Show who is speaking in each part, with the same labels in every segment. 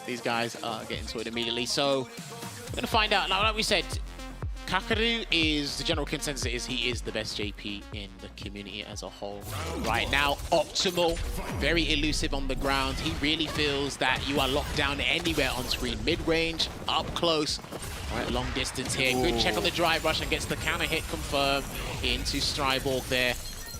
Speaker 1: these guys are getting sorted immediately. So we're going to find out. Now, like we said, Kakeru is, the general consensus is he is the best JP in the community as a whole. Right now, optimal, very elusive on the ground. He really feels that you are locked down anywhere on screen. Mid-range, up close, right, long distance here. Good check on the drive rush and gets the counter hit confirmed into Stryborg there.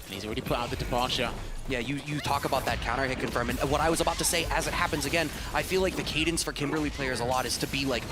Speaker 1: And he's already put out the departure.
Speaker 2: Yeah, you talk about that counter hit confirm, and what I was about to say, as it happens again, I feel like the cadence for Kimberly players a lot is to be like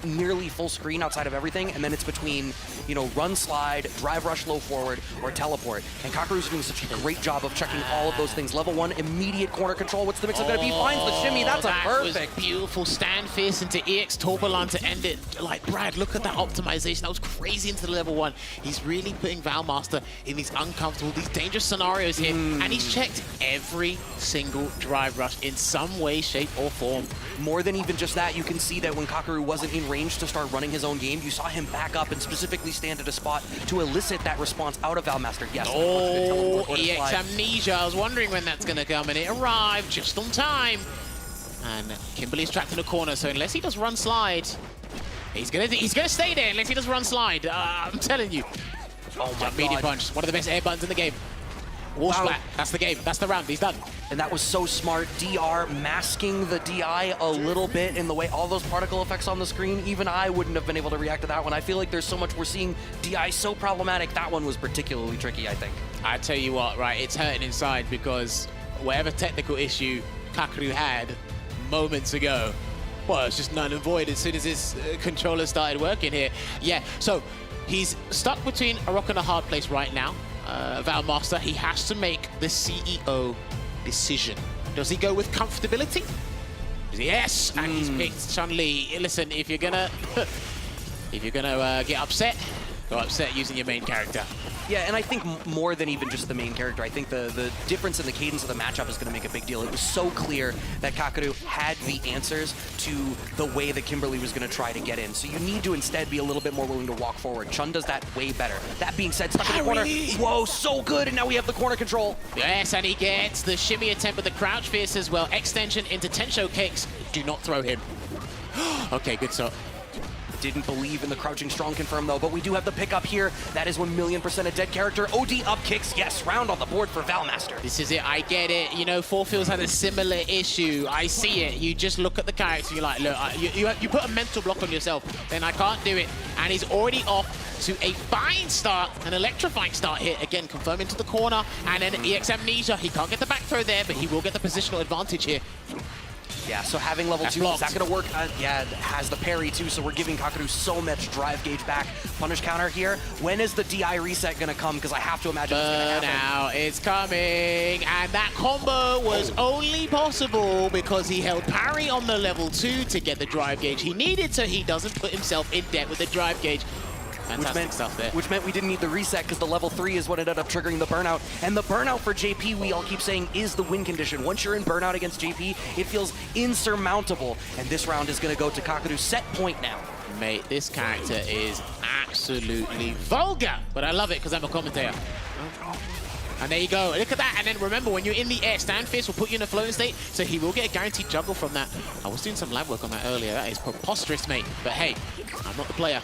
Speaker 2: nearly full screen outside of everything, and then it's between, you know, run slide, drive rush low forward, or teleport. And Kakeru's doing such a great job of checking all of those things. Level 1, immediate corner control. What's the mix-up going to be? Finds the shimmy. That's a perfect.
Speaker 1: That was beautiful. Stand fierce into EX Torbalan to end it. Like, Brad, look at that optimization. That was crazy into the level 1. He's really putting VALMASTER in these uncomfortable, these dangerous scenarios here, and he's checked every single drive rush in some way, shape, or form.
Speaker 2: More than even just that, you can see that when Kakeru wasn't in range to start running his own game, you saw him back up and specifically stand at a spot to elicit that response out of VALMASTER. Yes.
Speaker 1: Oh, EX Amnesia. I was wondering when that's going to come, and it arrived just on time. And Kimberly's trapped in a corner, so unless he does run slide, he's gonna stay there unless he does run slide. I'm telling you.
Speaker 2: Oh my
Speaker 1: Medium
Speaker 2: God.
Speaker 1: punch, one of the best air buttons in the game. Wall splat, that's the game, that's the round, he's done.
Speaker 2: And that was so smart. DR masking the DI a little bit in the way all those particle effects on the screen. Even I wouldn't have been able to react to that one. I feel like there's so much we're seeing DI so problematic. That one was particularly tricky, I think.
Speaker 1: I tell you what, right, it's hurting inside because whatever technical issue Kakeru had moments ago, well, it's just null and void as soon as his controller started working here. Yeah, so he's stuck between a rock and a hard place right now. VALMASTER, he has to make the CEO decision. Does he go with comfortability? Yes, and he's picked Chun-Li. Listen, if you're gonna get upset, go upset using your main character.
Speaker 2: Yeah, and I think more than even just the main character, I think the difference in the cadence of the matchup is going to make a big deal. It was so clear that Kakeru had the answers to the way that Kimberly was going to try to get in. So you need to instead be a little bit more willing to walk forward. Chun does that way better. That being said, stuck in the corner. Whoa, so good, and now we have the corner control.
Speaker 1: Yes, and he gets the shimmy attempt with the crouch fierce as well. Extension into Tensho kicks. Do not throw him. Okay, good shot.
Speaker 2: Didn't believe in the crouching strong confirm though, but we do have the pickup here. That is 1,000,000% a dead character. OD up kicks, yes, round on the board for VALMASTER.
Speaker 1: This is it, I get it. You know, Forfeels had a similar issue. I see it. You just look at the character, you're like, look, you put a mental block on yourself, then I can't do it. And he's already off to a fine start, an electrifying start here. Again, confirming to the corner, and then EX Amnesia. He can't get the back throw there, but he will get the positional advantage here.
Speaker 2: Yeah, so having level 2, is that going to work? Yeah, it has the parry too, so we're giving Kakeru so much drive gauge back. Punish counter here. When is the DI reset going to come? Because I have to imagine it's going to happen.
Speaker 1: Now it's coming, and that combo was only possible because he held parry on the level 2 to get the drive gauge he needed, so he doesn't put himself in debt with the drive gauge. Fantastic stuff there.
Speaker 2: Which meant we didn't need the reset because the level 3 is what ended up triggering the burnout. And the burnout for JP, we all keep saying, is the win condition. Once you're in burnout against JP, it feels insurmountable. And this round is going to go to Kakeru's set point now.
Speaker 1: Mate, this character is absolutely vulgar, but I love it because I'm a commentator. And there you go, look at that, and then remember, when you're in the air, stand fierce will put you in a floating state, so he will get a guaranteed juggle from that. I was doing some lab work on that earlier, that is preposterous, mate. But hey, I'm not the player.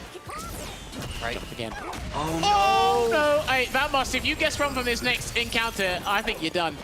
Speaker 2: Right.
Speaker 1: Jump again.
Speaker 2: Oh
Speaker 1: no! Hey, VALMASTER, if you guess wrong from this next encounter, I think you're done.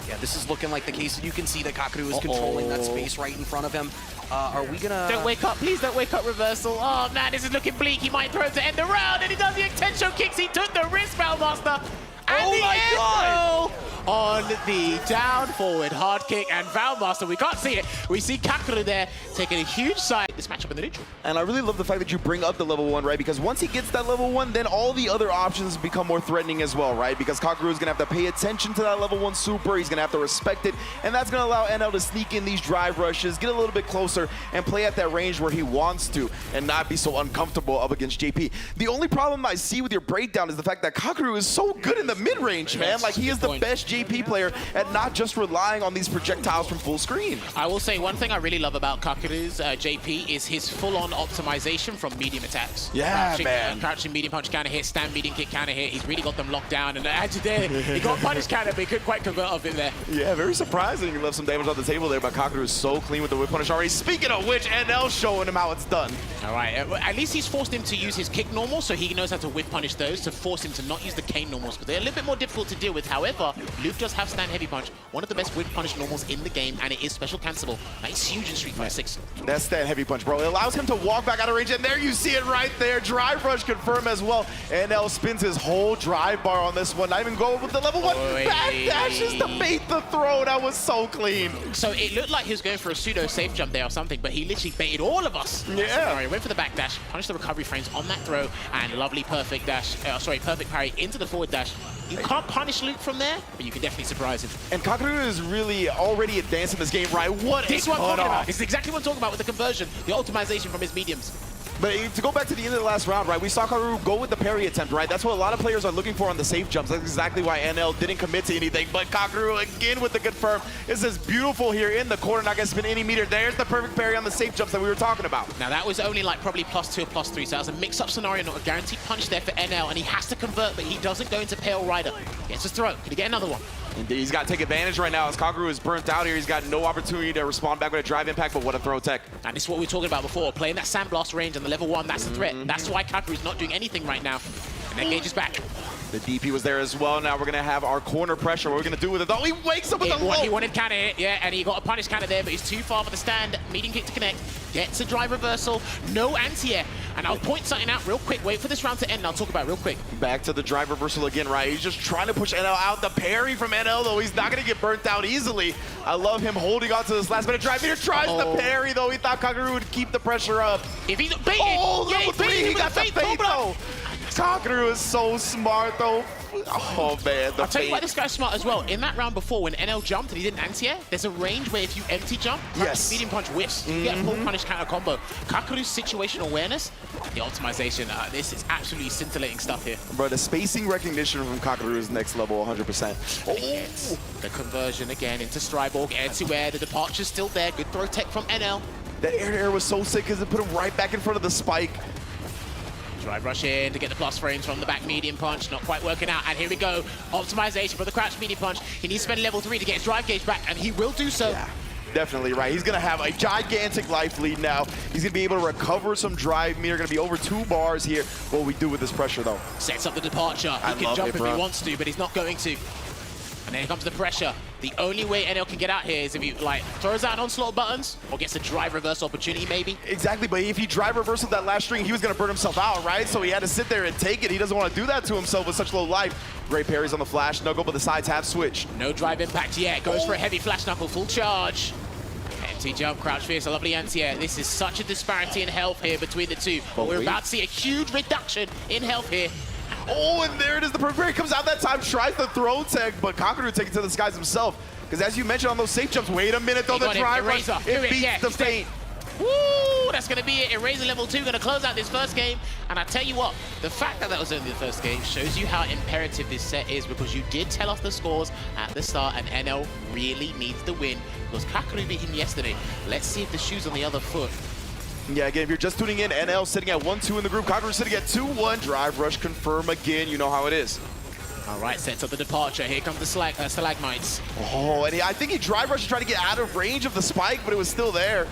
Speaker 2: Yeah, this is looking like the case. You can see that Kakeru is controlling that space right in front of him. Are we gonna...
Speaker 1: Don't wake up, please don't wake up, reversal. Oh man, this is looking bleak. He might throw to end the round, and he does the extension kicks. He took the risk, VALMASTER. And the end goal on the down forward hard kick, and VALMASTER, we can't see it. We see Kakeru there taking a huge side this matchup in the neutral.
Speaker 3: And I really love the fact that you bring up the level 1, right? Because once he gets that level 1, then all the other options become more threatening as well, right? Because Kakeru is going to have to pay attention to that level 1 super. He's going to have to respect it. And that's going to allow NL to sneak in these drive rushes, get a little bit closer, and play at that range where he wants to, and not be so uncomfortable up against JP. The only problem I see with your breakdown is the fact that Kakeru is so good in the mid-range, man. Like, he is the best JP player and not just relying on these projectiles from full screen.
Speaker 1: I will say one thing I really love about Kakeru's JP is his full-on optimization from medium attacks.
Speaker 3: Yeah, man.
Speaker 1: Crouching medium punch counter hit, stand medium kick counter hit. He's really got them locked down. And there, he got punish counter, but he couldn't quite convert off it there.
Speaker 3: Yeah, very surprising. He left some damage on the table there, but Kakeru is so clean with the whip punish already. Speaking of which, NL showing him how it's done.
Speaker 1: All right, at least he's forced him to use his kick normal, so he knows how to whip punish those to force him to not use the cane normals, because they're a little bit more difficult to deal with. However, Luke does have stand heavy punch, one of the best whip punish normals in the game, and it is special cancelable. That is huge in Street Fighter 6.
Speaker 3: That's stand heavy punch, bro. It allows him to walk back out of range, and there you see it right there. Drive rush confirmed as well. NL spins his whole drive bar on this one, not even going with the level 1 backdashes to bait the throw. That was so clean.
Speaker 1: So it looked like he was going for a pseudo safe jump there or something, but he literally baited all of us.
Speaker 3: Yeah.
Speaker 1: Sorry, went for the back dash, punished the recovery frames on that throw, and lovely perfect dash, perfect parry into the forward dash. You can't punish Luke from there, but you can definitely surprise him.
Speaker 3: And Kakeru is really already advanced in this game, right? What
Speaker 1: This
Speaker 3: a
Speaker 1: is what I'm talking about.
Speaker 3: cutoff.
Speaker 1: This is exactly what I'm talking about with the conversion, the optimization from his mediums.
Speaker 3: But to go back to the end of the last round, right, we saw Kakeru go with the parry attempt, right? That's what a lot of players are looking for on the safe jumps. That's exactly why NL didn't commit to anything. But Kakeru again with the confirm. This is beautiful here in the corner, not gonna spin any meter. There's the perfect parry on the safe jumps that we were talking about.
Speaker 1: Now that was only like probably +2 or +3, so that was a mix-up scenario, not a guaranteed punch there for NL, and he has to convert, but he doesn't go into Pale Rider. Gets his throw. Can he get another one?
Speaker 3: Indeed, he's got to take advantage right now as Kakeru is burnt out here. He's got no opportunity to respond back with a drive impact, but what a throw tech.
Speaker 1: And this is what we were talking about before, playing that sandblast range on the level 1, that's the threat. That's why Kakeru's not doing anything right now. And then Gage is back.
Speaker 3: The DP was there as well. Now we're going to have our corner pressure. What we're going to do with it, though? He wakes up with the low.
Speaker 1: He wanted counter hit, yeah, and he got a punish counter there, but he's too far for the stand. Medium kick to connect. Gets a drive reversal. No anti-air. And I'll point something out real quick. Wait for this round to end, and I'll talk about it real quick.
Speaker 3: Back to the drive reversal again, right? He's just trying to push NL out. The parry from NL, though, he's not going to get burnt out easily. I love him holding on to this last minute drive. He tries the parry, though. He thought Kakeru would keep the pressure up.
Speaker 1: If he's baited,
Speaker 3: oh,
Speaker 1: yeah,
Speaker 3: level 3, he got the bait, though. Kakeru is so smart, though. Oh, man, the
Speaker 1: I'll tell you
Speaker 3: bait.
Speaker 1: why this guy's smart as well. In that round before, when NL jumped and he didn't anti-air, there's a range where if you empty jump, medium punch whiffs, you get a full punish counter combo. Kakeru's situational awareness, the optimization, this is absolutely scintillating stuff here.
Speaker 3: Bro, the spacing recognition from Kakeru is next level 100%.
Speaker 1: Oh, the conversion again into Stryborg, air to air, the departure's still there, good throw tech from NL.
Speaker 3: That air to air was so sick because it put him right back in front of the spike.
Speaker 1: Drive rush in to get the plus frames from the back medium punch, not quite working out. And here we go, optimization for the crouch medium punch. He needs to spend level 3 to get his drive gauge back, and he will do so.
Speaker 3: Yeah, definitely right. He's gonna have a gigantic life lead now. He's gonna be able to recover some drive meter, gonna be over 2 bars here. What we do with this pressure though?
Speaker 1: Sets up the departure. He can jump if he wants to, but he's not going to. And then here comes the pressure. The only way NL can get out here is if he like throws out onslaught buttons or gets a drive reverse opportunity maybe.
Speaker 3: Exactly, but if he drive reversed that last string, he was gonna burn himself out, right? So he had to sit there and take it. He doesn't want to do that to himself with such low life. Great parries on the flash knuckle, but the sides have switched.
Speaker 1: No drive impact yet. Goes for a heavy flash knuckle, full charge. Empty jump, crouch fierce, a lovely anti-air. This is such a disparity in health here between the two. But we're about to see a huge reduction in health here.
Speaker 3: Oh, and there it is. The perfect parry comes out that time, tries the throw tech, but Kakeru takes it to the skies himself. Because as you mentioned on those safe jumps, wait a minute though, the drive rush, it beats the feint.
Speaker 1: Woo! That's going to be it. Eraser level 2 going to close out this first game. And I tell you what, the fact that that was only the first game shows you how imperative this set is, because you did tell us the scores at the start, and NL really needs the win because Kakeru beat him yesterday. Let's see if the shoe's on the other foot.
Speaker 3: Yeah, again, if you're just tuning in, NL sitting at 1-2 in the group, Kakeru sitting at 2-1. Drive rush confirm again. You know how it is.
Speaker 1: All right, sets up the departure. Here comes the stalagmites.
Speaker 3: Oh, and I think he drive rushed to try to get out of range of the spike, but it was still there.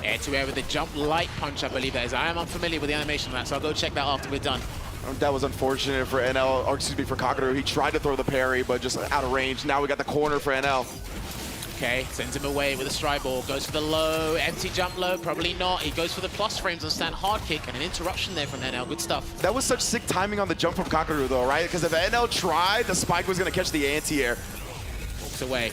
Speaker 1: Air to air with the jump light punch, I believe that is. I am unfamiliar with the animation of that, so I'll go check that after we're done.
Speaker 3: That was unfortunate for NL, or excuse me, for Kakeru. He tried to throw the parry, but just out of range. Now we got the corner for NL.
Speaker 1: Okay, sends him away with a stride ball. Goes for the low, empty jump low, probably not. He goes for the plus frames on stand hard kick, and an interruption there from NL. Good stuff.
Speaker 3: That was such sick timing on the jump from Kakeru, though, right? Because if NL tried, the spike was going to catch the anti-air.
Speaker 1: Walks away.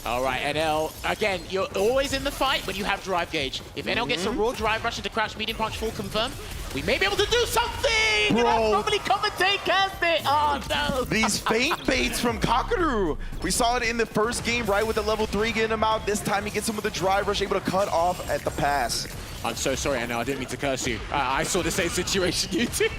Speaker 1: All right, NL, again, you're always in the fight when you have drive gauge. If NL gets a raw drive rush into crouch medium punch full confirm, we may be able to do something!
Speaker 3: Bro.
Speaker 1: And probably commentate cast it! Oh, no!
Speaker 3: These feint baits from Kakeru. We saw it in the first game, right, with the level 3 getting him out. This time he gets him with the drive rush, able to cut off at the pass.
Speaker 1: I'm so sorry, Anna. I didn't mean to curse you. I saw the same situation you did.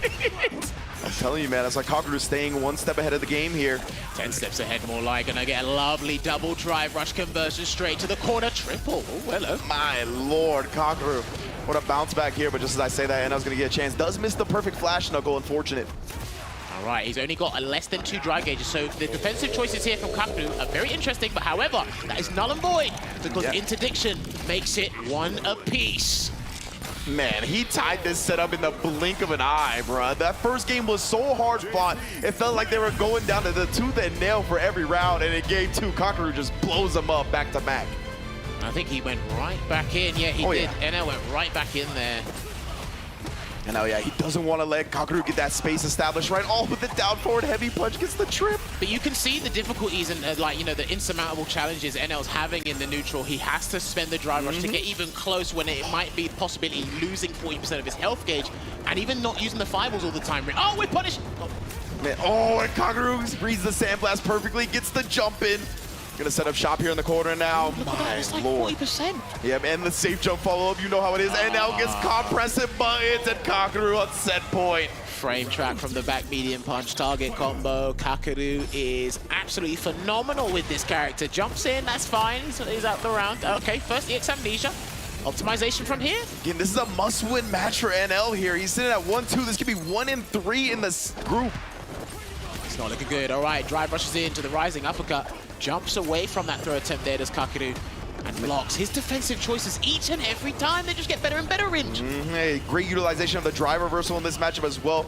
Speaker 3: I'm telling you, man, that's like Kakeru staying one step ahead of the game here.
Speaker 1: 10 steps ahead, more like. Gonna get a lovely double drive rush conversion straight to the corner. Triple. Oh, hello.
Speaker 3: My lord, Kakeru. What a bounce back here, but just as I say that, Enel's gonna get a chance. Does miss the perfect flash knuckle, unfortunate.
Speaker 1: All right, he's only got a less than 2 drive gauges, so the defensive choices here from Kakeru are very interesting, but however, that is null and void because interdiction makes it 1 apiece.
Speaker 3: Man, he tied this setup in the blink of an eye, bruh. That first game was so hard fought, it felt like they were going down to the tooth and nail for every round, and in game 2, Kakeru just blows them up back to back.
Speaker 1: I think he went right back in. Yeah, he did. Enel went right back in there.
Speaker 3: And now, yeah, he doesn't want to let Kakeru get that space established, right? All with the down forward heavy punch gets the trip.
Speaker 1: But you can see the difficulties and, like, you know, the insurmountable challenges Enel's having in the neutral. He has to spend the drive rush to get even close when it might be possibly losing 40% of his health gauge and even not using the fireballs all the time. Oh, we're punished. Oh.
Speaker 3: Man, and Kakeru reads the sandblast perfectly, gets the jump in. Gonna set up shop here in the corner now. My
Speaker 1: it's like
Speaker 3: lord.
Speaker 1: 40%.
Speaker 3: Yep, and the safe jump follow-up, you know how it is. And now gets compressive buttons and Kakeru on set point.
Speaker 1: Frame track from the back medium punch target combo. Kakeru is absolutely phenomenal with this character. Jumps in, that's fine. He's out the round. Okay, first EX Amnesia. Optimization from here.
Speaker 3: Again, this is a must-win match for NL here. He's sitting at 1-2. This could be 1 and 3 in this group.
Speaker 1: It's not looking good. All right, drive rushes into the rising uppercut. Jumps away from that throw attempt there, does Kakeru, and blocks. His defensive choices each and every time, they just get better and better range.
Speaker 3: Hey, great utilization of the drive reversal in this matchup as well.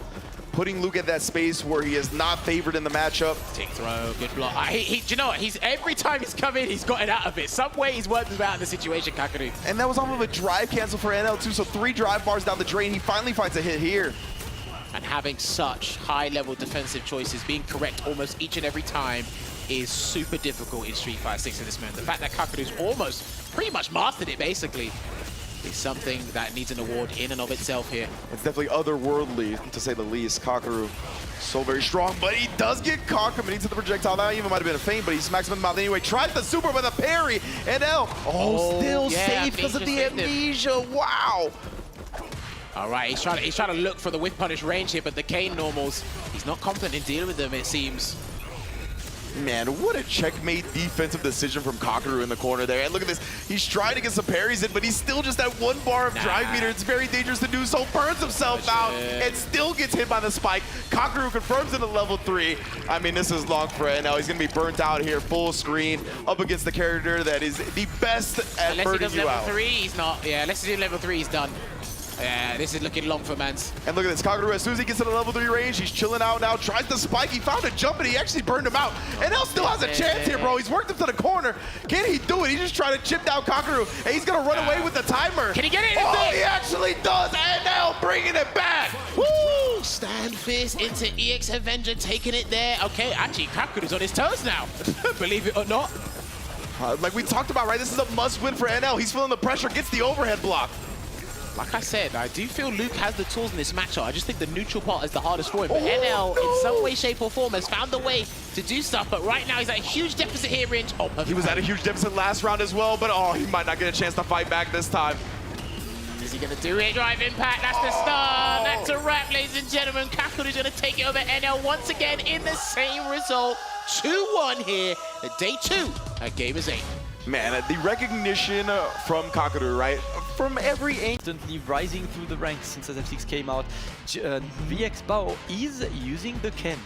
Speaker 3: Putting Luke at that space where he is not favored in the matchup.
Speaker 1: Tick throw, good block. Do you know what? Every time he's come in, he's gotten out of it. Some way he's worked his way out of the situation, Kakeru.
Speaker 3: And that was off of a drive cancel for NL too, so 3 drive bars down the drain. He finally finds a hit here.
Speaker 1: And having such high-level defensive choices, being correct almost each and every time, is super difficult in Street Fighter 6 in this moment. The fact that Kakeru's almost pretty much mastered it, basically, is something that needs an award in and of itself here.
Speaker 3: It's definitely otherworldly, to say the least. Kakeru, so very strong, but he does get caught committing to the projectile. That even might have been a feint, but he smacks him in the mouth anyway. Tries the super with a parry, and L, still safe because of the amnesia. Wow.
Speaker 1: All right, he's trying to look for the whip punish range here, but the Kane normals, he's not confident in dealing with them, it seems.
Speaker 3: Man, what a checkmate defensive decision from Kakeru in the corner there. And look at this. He's trying to get some parries in, but he's still just at 1 bar of drive meter. It's very dangerous to do so. Burns himself out and still gets hit by the spike. Kakeru confirms it at level 3. I mean, this is long for now. He's going to be burnt out here, full screen, up against the character that is the best at
Speaker 1: unless
Speaker 3: burning
Speaker 1: he does
Speaker 3: you
Speaker 1: level
Speaker 3: out.
Speaker 1: 3, he's not. Yeah, unless he's in level 3, he's done. Yeah, this is looking long for Mans.
Speaker 3: And look at this, Kakeru, as soon as he gets to the level 3 range, he's chilling out now, tries to spike, he found a jump and he actually burned him out. And L still has a chance here, bro. He's worked him to the corner. Can he do it? He's just trying to chip down Kakeru, and he's gonna run away with the timer.
Speaker 1: Can he get it?
Speaker 3: Oh, he actually does, and L bringing it back.
Speaker 1: Woo! Stand fist into EX Avenger, taking it there. Okay, actually, Kakeru's on his toes now, believe it or not.
Speaker 3: Like we talked about, right? This is a must-win for NL. He's feeling the pressure, gets the overhead block.
Speaker 1: Like I said, I do feel Luke has the tools in this matchup. I just think the neutral part is the hardest for him. But NL, in some way, shape, or form, has found a way to do stuff. But right now, he's at a huge deficit here, Ringe. Oh,
Speaker 3: he was at a huge deficit last round as well, but he might not get a chance to fight back this time.
Speaker 1: Is he going to do it? Drive impact, that's the start. That's a wrap, ladies and gentlemen. Kakeru's going to take it over NL once again in the same result. 2-1 here at day 2 at Gamers8.
Speaker 3: Man, the recognition from Kakeru, right? From every angle.
Speaker 4: Constantly rising through the ranks since SF6 came out. VXBAO is using the Ken.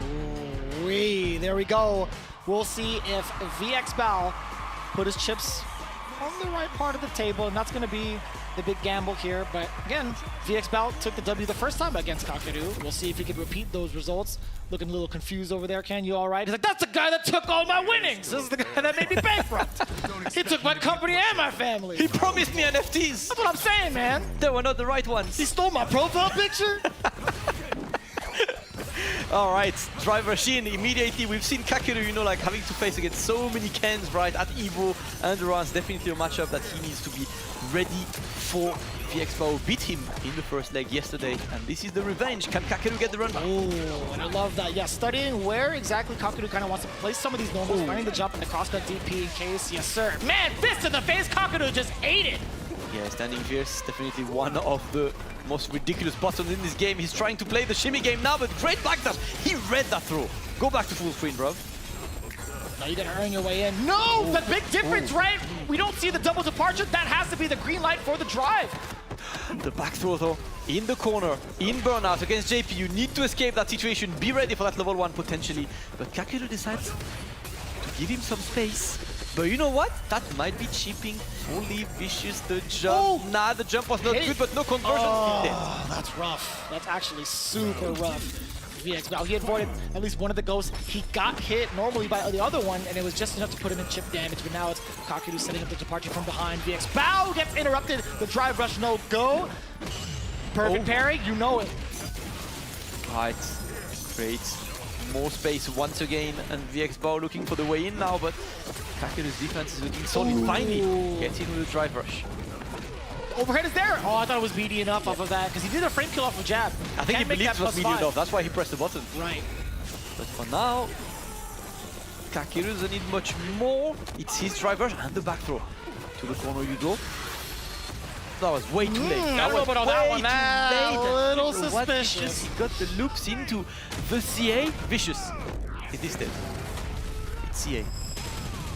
Speaker 5: Ooh-wee, there we go. We'll see if VXBAO put his chips on the right part of the table, and that's going to be the big gamble here. But again, VXBAO took the W the first time against Kakeru. We'll see if he can repeat those results. Looking a little confused over there. Ken, you all right? He's like, that's the guy that took all my winnings. This is the guy that made me bankrupt. He took my company and my family.
Speaker 4: He promised me NFTs.
Speaker 5: That's what I'm saying, man.
Speaker 4: They were not the right ones.
Speaker 5: He stole my profile picture.
Speaker 4: All right, drive machine immediately. We've seen Kakeru, you know, like having to face against so many Kens, right, at Evo and Endurance. Definitely a matchup that he needs to be ready for. VXBAO beat him in the first leg yesterday, and this is the revenge. Can Kakeru get the run back?
Speaker 5: Oh, and I love that. Yeah, studying where exactly Kakeru kind of wants to place some of these normals, finding the jump in the crosscut DP in case. Yes, sir. Man, fist in the face. Kakeru just ate it.
Speaker 4: Yeah, standing fierce, definitely one of the most ridiculous buttons in this game. He's trying to play the shimmy game now, but great backdash. He read that throw. Go back to full screen, bro.
Speaker 5: Now you gotta earn your way in. No, the big difference, right? We don't see the double departure. That has to be the green light for the drive.
Speaker 4: The back throw though, in the corner, in burnout against JP. You need to escape that situation. Be ready for that level 1 potentially. But Kakeru decides to give him some space. But you know what? That might be chipping fully vicious. The jump.
Speaker 5: Oh.
Speaker 4: Nah, the jump was not good, but no conversion.
Speaker 5: Oh, that's rough. That's actually super rough. VXBAO, he avoided at least one of the ghosts. He got hit normally by the other one, and it was just enough to put him in chip damage. But now it's Kakeru setting up the departure from behind. VXBAO gets interrupted. The drive rush no go. Perfect parry, you know it.
Speaker 4: Right, great. More space once again, and VXBAO looking for the way in now, but Kakeru's defense is looking solid. Finally, gets in with a drive rush.
Speaker 5: Overhead is there. Oh, I thought it was BD enough off of that, because he did a frame kill off of jab.
Speaker 4: I think he believes it was medium off, that's why he pressed the button.
Speaker 5: Right.
Speaker 4: But for now, Kakeru doesn't need much more. It's his drive rush and the back throw. To the corner you go. That was way too late.
Speaker 5: I don't know about that one. A little
Speaker 4: You know what?
Speaker 5: suspicious.
Speaker 4: He got the loops into the CA. Vicious. It is dead. It's CA.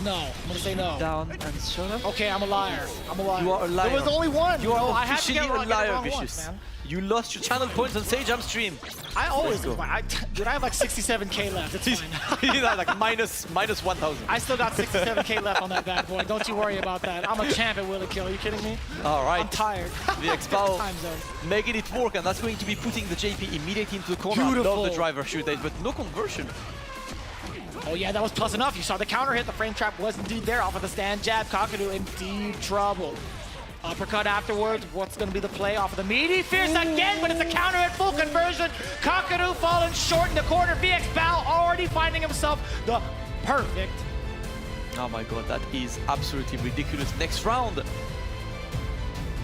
Speaker 5: No, I'm gonna say no.
Speaker 4: Down and shut up.
Speaker 5: Okay, I'm a liar. I'm a liar.
Speaker 4: You are a liar.
Speaker 5: There was only one.
Speaker 4: You are
Speaker 5: I had to
Speaker 4: officially
Speaker 5: get
Speaker 4: a
Speaker 5: wrong,
Speaker 4: liar,
Speaker 5: wrong
Speaker 4: Vicious.
Speaker 5: once, man.
Speaker 4: You lost your channel points on Sage stream.
Speaker 5: I always
Speaker 4: Let's
Speaker 5: do. Dude, I have like 67K left. It's fine.
Speaker 4: He's like minus 1,000.
Speaker 5: I still got 67K left on that bad boy. Don't you worry about that. I'm a champ at Willy Kill. Are you kidding me?
Speaker 4: All right.
Speaker 5: I'm tired.
Speaker 4: VXBAO
Speaker 5: Time zone.
Speaker 4: making it work, and that's going to be putting the JP immediately into the corner. I
Speaker 5: Beautiful.
Speaker 4: love the driver shoot days, but no conversion.
Speaker 5: Oh yeah, that was plus enough. You saw the counter hit. The frame trap was indeed there off of the stand jab. Kakeru in deep trouble. Uppercut afterwards. What's going to be the play off of the meaty fierce again, but it's a counter at full conversion. Kakeru falling short in the corner. VXBAO already finding himself the perfect.
Speaker 4: Oh my god, that is absolutely ridiculous. Next round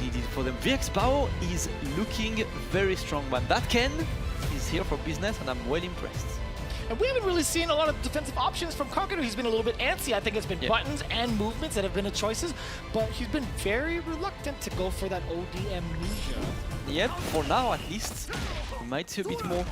Speaker 4: needed for them. VXBAO is looking very strong, man. That Ken is here for business, and I'm well impressed.
Speaker 5: And we haven't really seen a lot of defensive options from Kakeru. He's been a little bit antsy. I think it's been buttons and movements that have been the choices, but he's been very reluctant to go for that OD amnesia.
Speaker 4: Yep, for now at least. We might see a bit more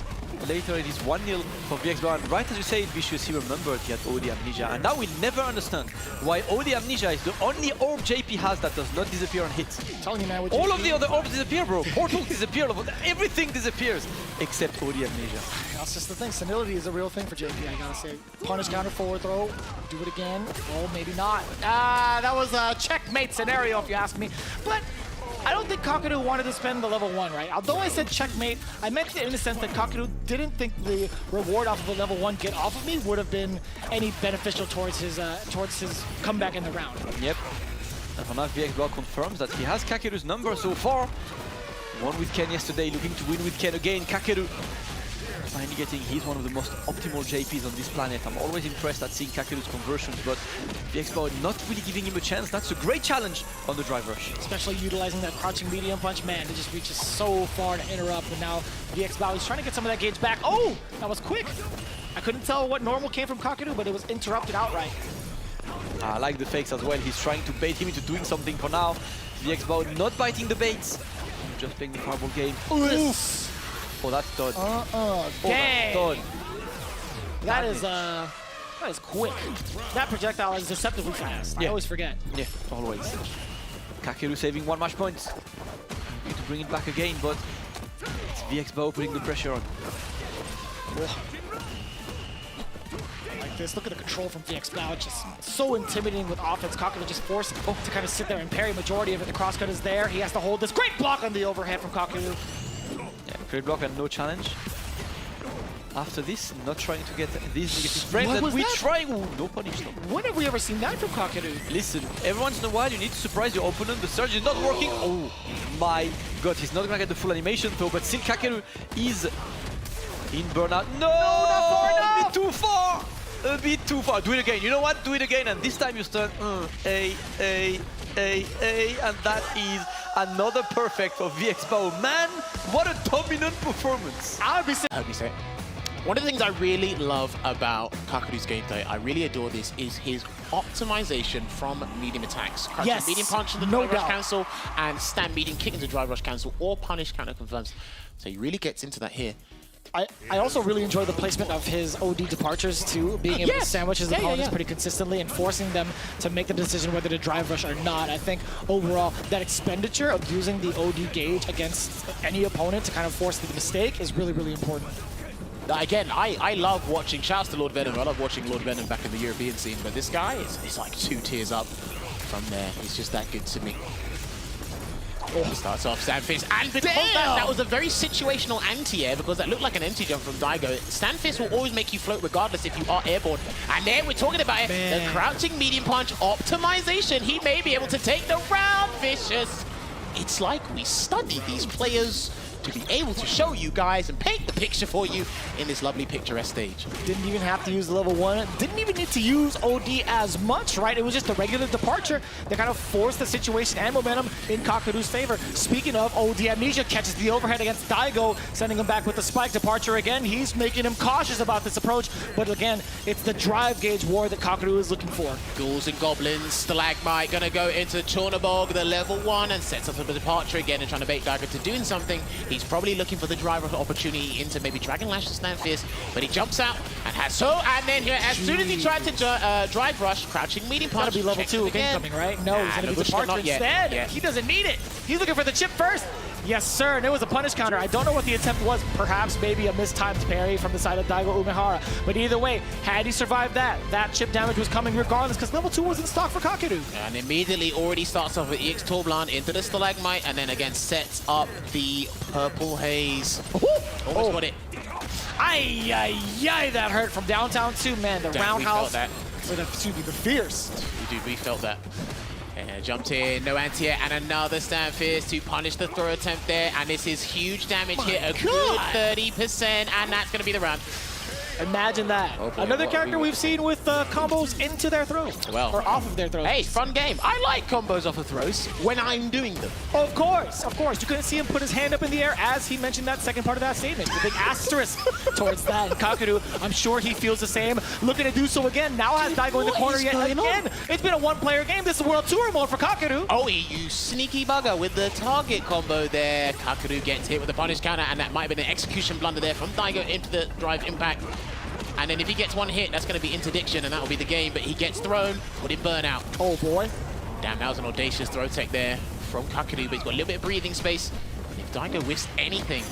Speaker 4: later. It is 1-0 for VXBAO. And right as you say it, Vicious, he remembered he had OD amnesia. And now we'll never understand why OD amnesia is the only orb JP has that does not disappear on hit.
Speaker 5: I'm telling you, man, with
Speaker 4: All
Speaker 5: JP,
Speaker 4: of the other orbs disappear, bro. Portals disappear. Everything disappears except OD amnesia.
Speaker 5: That's just the thing. Senility is a real thing for JP, I gotta say. Punish counter forward throw. Do it again. Oh, maybe not. That was a checkmate scenario, if you ask me. But I don't think Kakeru wanted to spend the level 1, right? Although I said checkmate, I meant it in the sense that Kakeru didn't think the reward off of the level 1 get off of me would have been any beneficial towards his comeback in the round.
Speaker 4: Yep. And for now, VXBAO confirms that he has Kakeru's number so far. Won with Ken yesterday, looking to win with Ken again. Kakeru finally getting, he's one of the most optimal JPs on this planet. I'm always impressed at seeing Kakeru's conversions, but VXBAO not really giving him a chance. That's a great challenge on the drive rush.
Speaker 5: Especially utilizing that crouching medium punch, man, it just reaches so far to interrupt, and now VXBAO is trying to get some of that gauge back. Oh, that was quick. I couldn't tell what normal came from Kakeru, but it was interrupted outright.
Speaker 4: I like the fakes as well. He's trying to bait him into doing something for now. VXBAO not biting the baits. Just playing the fireball game.
Speaker 5: Oof.
Speaker 4: Oh, that's done.
Speaker 5: Dang.
Speaker 4: That's done.
Speaker 5: That is quick. That projectile is deceptively fast. I always forget.
Speaker 4: Yeah, always. Kakeru saving 1 match point. Need to bring it back again, but it's VXBAO putting the pressure on.
Speaker 5: Like this, look at the control from VXBAO, just so intimidating with offense. Kakeru just forced to kind of sit there and parry majority of it. The crosscut is there. He has to hold this. Great block on the overhead from Kakeru.
Speaker 4: Yeah, great block and no challenge. After this, not trying to get these negative frames,
Speaker 5: What
Speaker 4: and
Speaker 5: was
Speaker 4: we
Speaker 5: that?
Speaker 4: try. Ooh, no punish though.
Speaker 5: When have we ever seen that from Kakeru?
Speaker 4: Listen, every once in a while you need to surprise your opponent. The surge is not working. Oh my god, he's not gonna get the full animation though, but still Kakeru is in burnout. No,
Speaker 5: not far enough!
Speaker 4: A bit too far. A bit too far. Do it again. You know what? Do it again, and this time you stun. And that is another perfect for VXBAO. Man, what a dominant performance.
Speaker 5: I would be saying.
Speaker 1: One of the things I really love about Kakeru's gameplay, I really adore this, is his optimization from medium attacks. Crouching
Speaker 5: Yes,
Speaker 1: medium punch into
Speaker 5: no
Speaker 1: drive rush
Speaker 5: doubt.
Speaker 1: cancel, and stand medium kick into drive rush cancel, or punish counter confirms. So he really gets into that here.
Speaker 5: I also really enjoy the placement of his OD departures too, being able to sandwich his opponents pretty consistently and forcing them to make the decision whether to drive rush or not. I think overall that expenditure of using the OD gauge against any opponent to kind of force the mistake is really, really important.
Speaker 1: Again, I love watching, shouts to Lord Venom, I love watching Lord Venom back in the European scene, but this guy is like 2 tiers up from there. He's just that good to me. Starts off Standfist, and because that was a very situational anti-air, because that looked like an empty jump from Daigo. Standfist will always make you float regardless if you are airborne. And there we're talking about it, the crouching medium punch optimization. He may be able to take the round, Vicious. It's like we studied these players to be able to show you guys and paint the picture for you in this lovely picturesque stage.
Speaker 5: Didn't even have to use level 1. Didn't even need to use OD as much, right? It was just a regular departure that kind of forced the situation and momentum in Kakeru's favor. Speaking of, OD Amnesia catches the overhead against Daigo, sending him back with the spike departure again. He's making him cautious about this approach, but again, it's the drive gauge war that Kakeru is looking for.
Speaker 1: Ghouls and Goblins, Stalagmite gonna go into Chornabog, the level 1, and sets up a departure again and trying to bait Daigo to doing something. He's probably looking for the driver opportunity into maybe Dragon Lash to stand fierce, but he jumps out and has and then here, as soon as he tried to drive rush, crouching medium punch.
Speaker 5: Gotta be level 2 of incoming, right? No, he's gonna be departure instead. He doesn't need it. He's looking for the chip first. Yes, sir, and it was a punish counter. I don't know what the attempt was. Perhaps maybe a mistimed parry from the side of Daigo Umehara. But either way, had he survived that, that chip damage was coming regardless because level 2 was in stock for Kakeru.
Speaker 1: And immediately already starts off with EX Torblan into the Stalagmite and then again sets up the Purple Haze. Almost got it.
Speaker 5: Ay, ay, ay, that hurt from downtown too, man. The roundhouse.
Speaker 1: We felt that.
Speaker 5: Or the fierce.
Speaker 1: We felt that. Jumped in, no anti-air, and another stand fierce to punish the throw attempt there, and this is huge damage here, a good 30%, and that's going to be the round.
Speaker 5: Imagine that.
Speaker 1: Oh boy,
Speaker 5: another character we've seen with combos into their throws, or off of their throws.
Speaker 1: Hey, fun game. I like combos off of throws when I'm doing them.
Speaker 5: Of course, of course. You couldn't see him put his hand up in the air as he mentioned that second part of that statement. The big asterisk towards that. And Kakeru, I'm sure he feels the same. Looking to do so again. Now has Daigo in the corner yet again. It's been a one-player game. This is World Tour mode for Kakeru.
Speaker 1: Oh, you sneaky bugger with the target combo there. Kakeru gets hit with a punish counter, and that might have been an execution blunder there from Daigo into the drive impact. And then if he gets one hit, that's going to be interdiction, and that'll be the game. But he gets thrown, would it burn out?
Speaker 5: Oh, boy.
Speaker 1: Damn, that was an audacious throw tech there from Kakeru, but he's got a little bit of breathing space. And if Daigo whiffs anything...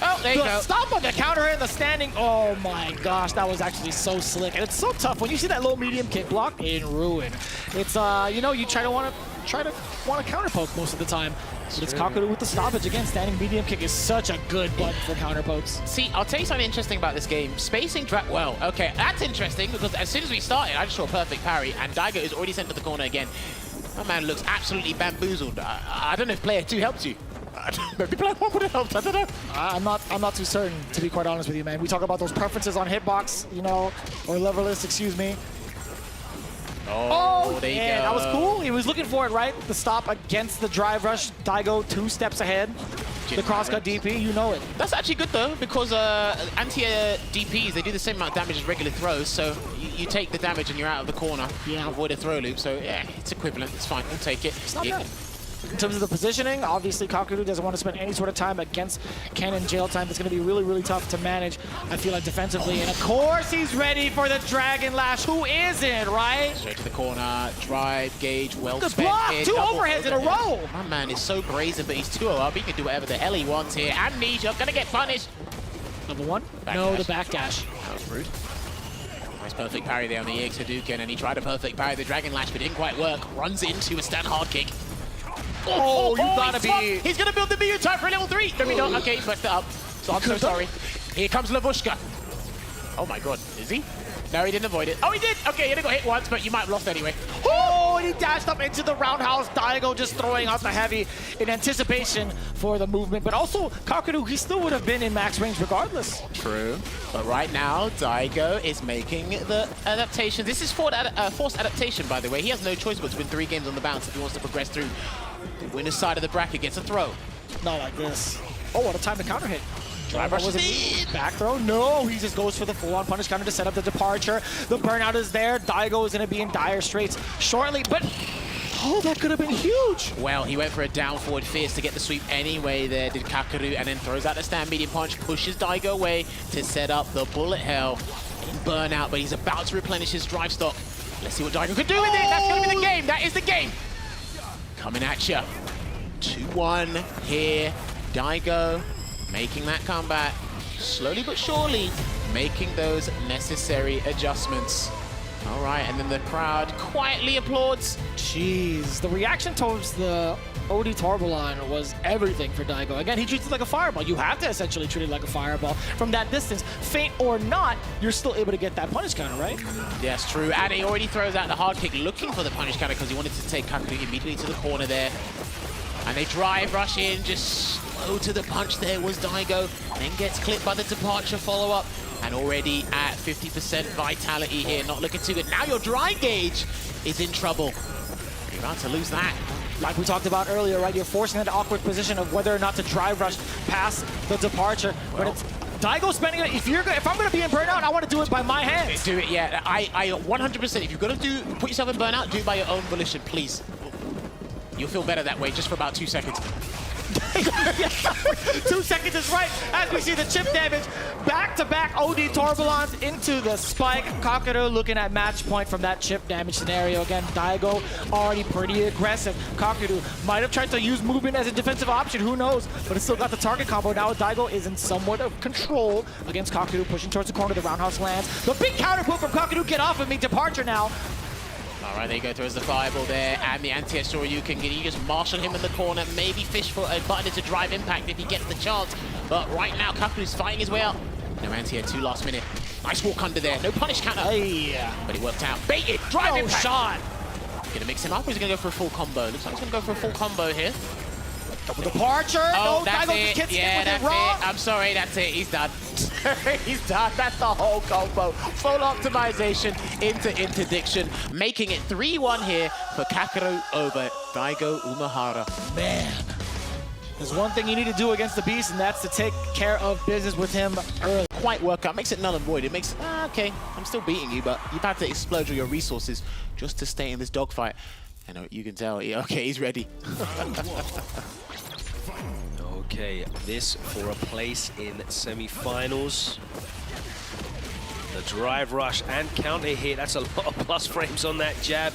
Speaker 1: Oh, there you go.
Speaker 5: Stop on the counter and the standing. Oh, my gosh. That was actually so slick. And it's so tough. When you see that low medium kick block, in ruin. It's, you know, you try to want to counter poke most of the time. But it's Kakeru with the stoppage. Again, standing medium kick is such a good button for counter pokes.
Speaker 1: See, I'll tell you something interesting about this game. Spacing track well. Okay, that's interesting because as soon as we started, I just saw a perfect parry, and Daigo is already sent to the corner again. That man looks absolutely bamboozled. I don't know if player 2 helped you. Maybe player 1 would have helped. I don't know.
Speaker 5: I'm not too certain, to be quite honest with you, man. We talk about those preferences on hitbox, you know, or lever list, excuse me.
Speaker 1: Oh, there you go.
Speaker 5: That was cool. He was looking for it, right? The stop against the drive rush. Daigo 2 steps ahead. The crosscut DP, you know it.
Speaker 1: That's actually good though, because anti-air DPs, they do the same amount of damage as regular throws, so you take the damage and you're out of the corner.
Speaker 5: Yeah.
Speaker 1: Avoid a throw loop, so yeah, it's equivalent. It's fine. We'll take it.
Speaker 5: It's not bad. In terms of the positioning, obviously Kakeru doesn't want to spend any sort of time against Cannon jail time. It's going to be really, really tough to manage, I feel like, defensively. And of course, he's ready for the Dragon Lash. Who isn't, right?
Speaker 1: Straight to the corner, drive, gauge, well
Speaker 5: Good
Speaker 1: spent.
Speaker 5: block! 2 overheads in a row!
Speaker 1: My man is so brazen, but he's 2-0 up. He can do whatever the hell he wants here. Amnesia, gonna get punished.
Speaker 5: Level 1?
Speaker 1: Backdash.
Speaker 5: No, the backdash.
Speaker 1: That was rude. Nice perfect parry there on the EX Hadouken, and he tried a perfect parry the Dragon Lash, but didn't quite work. Runs into a stand hard kick.
Speaker 5: Oh, you gotta be...
Speaker 1: He's gonna build the BU type for level 3. No, we don't. Okay, he fucked it up. So I'm so sorry. Here comes Lavushka. Oh my god, is he? No, he didn't avoid it. Oh, he did! Okay, he only got hit once, but you might have lost anyway.
Speaker 5: Oh, and he dashed up into the roundhouse. Daigo just throwing out the heavy in anticipation for the movement. But also, Kakeru, he still would have been in max range regardless.
Speaker 1: True. But right now, Daigo is making the adaptation. This is forced adaptation, by the way. He has no choice but to win 3 games on the bounce if he wants to progress through. The winner's side of the bracket gets a throw.
Speaker 5: Not like this. Oh, what a time to counter hit.
Speaker 1: Drive rush in.
Speaker 5: Back throw? No, he just goes for the full-on punish counter to set up the departure. The burnout is there. Daigo is going to be in dire straits shortly, but oh, that could have been huge.
Speaker 1: Well, he went for a down forward fierce to get the sweep anyway there, did Kakeru, and then throws out the stand medium punch, pushes Daigo away to set up the bullet hell. Burnout, but he's about to replenish his drive stock. Let's see what Daigo can do with it. That's going to be the game. That is the game. Coming at you. 2-1 here. Daigo making that comeback. Slowly but surely making those necessary adjustments. All right, and then the crowd quietly applauds.
Speaker 5: Jeez, the reaction towards the OD Torbalon was everything for Daigo. Again, he treats it like a fireball. You have to essentially treat it like a fireball. From that distance, feint or not, you're still able to get that punish counter, right?
Speaker 1: Yes, true. And he already throws out the hard kick looking for the punish counter because he wanted to take Kakeru immediately to the corner there. And they drive rush in, just slow to the punch there was Daigo. Then gets clipped by the departure follow-up. And already at 50% vitality here, not looking too good. Now your dry gauge is in trouble. You're about to lose that.
Speaker 5: Like we talked about earlier, right? You're forcing that awkward position of whether or not to drive rush past the departure. But it's Daigo spending it. If I'm gonna be in burnout, I want to do it by my hands.
Speaker 1: Do it, yeah. I 100%. If you're gonna put yourself in burnout, do it by your own volition, please. You'll feel better that way, just for about 2 seconds.
Speaker 5: 2 seconds is right as we see the chip damage. Back-to-back OD Torbalons into the spike. Kakeru looking at match point from that chip damage scenario. Again, Daigo already pretty aggressive. Kakeru might have tried to use movement as a defensive option, who knows, but it's still got the target combo. Now Daigo is in somewhat of control against Kakeru, pushing towards the corner. The roundhouse lands. The big counter move from Kakeru. Get off of me. Departure now.
Speaker 1: All right, there you go, throws the fireball there, and the anti-air you can get. You just marshal him in the corner, maybe fish for a button into drive impact if he gets the chance. But right now, Kakeru's fighting his way out. No anti-air 2 last minute. Nice walk under there, no punish counter.
Speaker 5: Hey.
Speaker 1: But he worked out. Baited, drive impact.
Speaker 5: Shot.
Speaker 1: Gonna mix him up, or is he gonna go for a full combo? Looks like he's gonna go for a full combo here.
Speaker 5: Double departure.
Speaker 1: Oh,
Speaker 5: no,
Speaker 1: that's
Speaker 5: Daigo
Speaker 1: it.
Speaker 5: gets
Speaker 1: Yeah,
Speaker 5: with
Speaker 1: that's
Speaker 5: it wrong.
Speaker 1: it. I'm sorry, that's it. He's done. He's done. That's the whole combo. Full optimization into interdiction, making it 3-1 here for Kakeru over Daigo Umehara.
Speaker 5: Man, there's one thing you need to do against the Beast, and that's to take care of business with him early.
Speaker 1: Quite work out. Makes it null and void. It makes, okay, I'm still beating you, but you've had to explode all your resources just to stay in this dogfight. And you can tell, yeah, okay, he's ready.
Speaker 6: Okay, this for a place in semi-finals. The drive rush and counter hit. That's a lot of plus frames on that jab.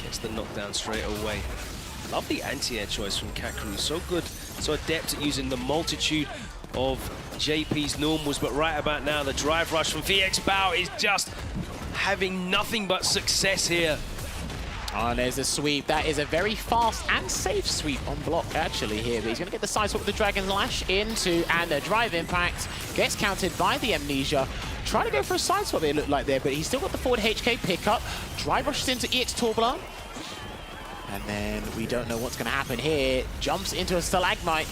Speaker 6: Gets the knockdown straight away. Love the anti-air choice from Kakeru. So good, so adept at using the multitude of JP's normals. But right about now, the drive rush from VXBAO is just having nothing but success here.
Speaker 1: Oh, and there's a sweep. That is a very fast and safe sweep on block, actually, here. But he's going to get the side swap with the Dragon Lash into, and the drive impact gets countered by the Amnesia. Trying to go for a side swap, it looked like there, but he's still got the forward HK pickup. Drive rushes into EX Torbalon. And then we don't know what's going to happen here. Jumps into a Stalagmite.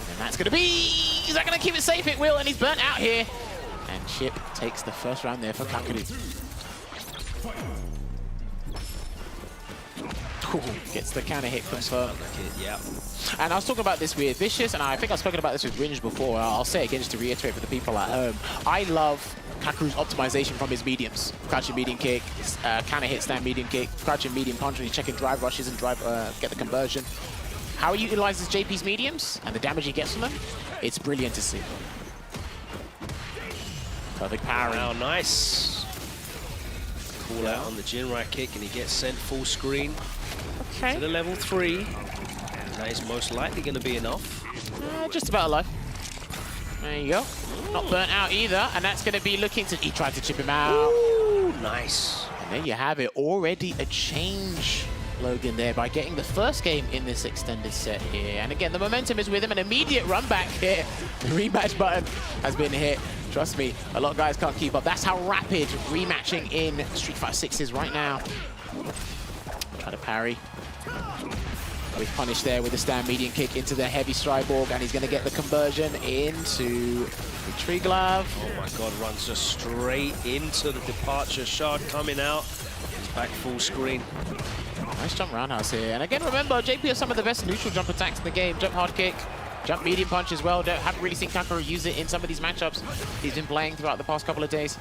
Speaker 1: And that's going to be... Is that going to keep it safe? It will, and he's burnt out here. And Chip takes the first round there for Kakeru. Gets the counter hit confirmed.
Speaker 6: Yeah.
Speaker 1: And I was talking about this with Vicious, and I think I've spoken about this with Ringe before. I'll say it again just to reiterate for the people at home. I love Kakeru's optimization from his mediums. Crouching medium kick, counter hit, stand medium kick, crouching medium punch when he's checking drive rushes and drive get the conversion. How he utilizes JP's mediums and the damage he gets from them, it's brilliant to see. Perfect parry.
Speaker 6: Wow, nice. Call out on the Jinrai kick, and he gets sent full screen.
Speaker 1: Okay.
Speaker 6: To the level 3. And that is most likely going to be enough.
Speaker 1: Just about alive. There you go. Not burnt out either, and that's going to be looking to... He tried to chip him out.
Speaker 6: Ooh, nice.
Speaker 1: And there you have it. Already a change, Logan, there by getting the first game in this extended set here. And again, the momentum is with him. An immediate run back here. The rematch button has been hit. Trust me, a lot of guys can't keep up. That's how rapid rematching in Street Fighter 6 is right now. Try to parry. With punish there with the stand medium kick into the heavy Striborg, and he's going to get the conversion into the tree glove.
Speaker 6: Oh my god, runs just straight into the departure shard coming out. He's back full screen.
Speaker 1: Nice jump roundhouse here. And again, remember, JP has some of the best neutral jump attacks in the game. Jump hard kick, Jump medium punch as well. Haven't really seen Kakeru use it in some of these matchups he's been playing throughout the past couple of days.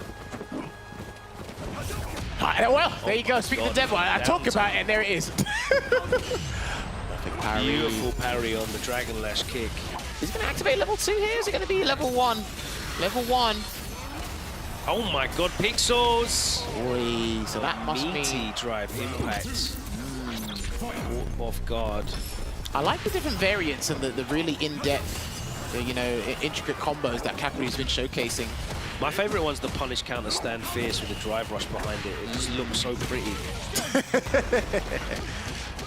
Speaker 1: Well, there you go. Speaking of the devil, I talk about it, and there it is. Parry.
Speaker 6: Beautiful parry on the Dragon Lash kick.
Speaker 1: Is he going to activate level 2 here? Is it going to be level 1? Level 1.
Speaker 6: Oh my god, Pixels!
Speaker 1: Oi, so that must
Speaker 6: Meaty
Speaker 1: be...
Speaker 6: drive impact. Caught off guard.
Speaker 1: I like the different variants and the really in-depth, you know, intricate combos that Kakeru's been showcasing.
Speaker 6: My favorite one's the punish counter stand fierce with the drive rush behind it. It just looks so pretty.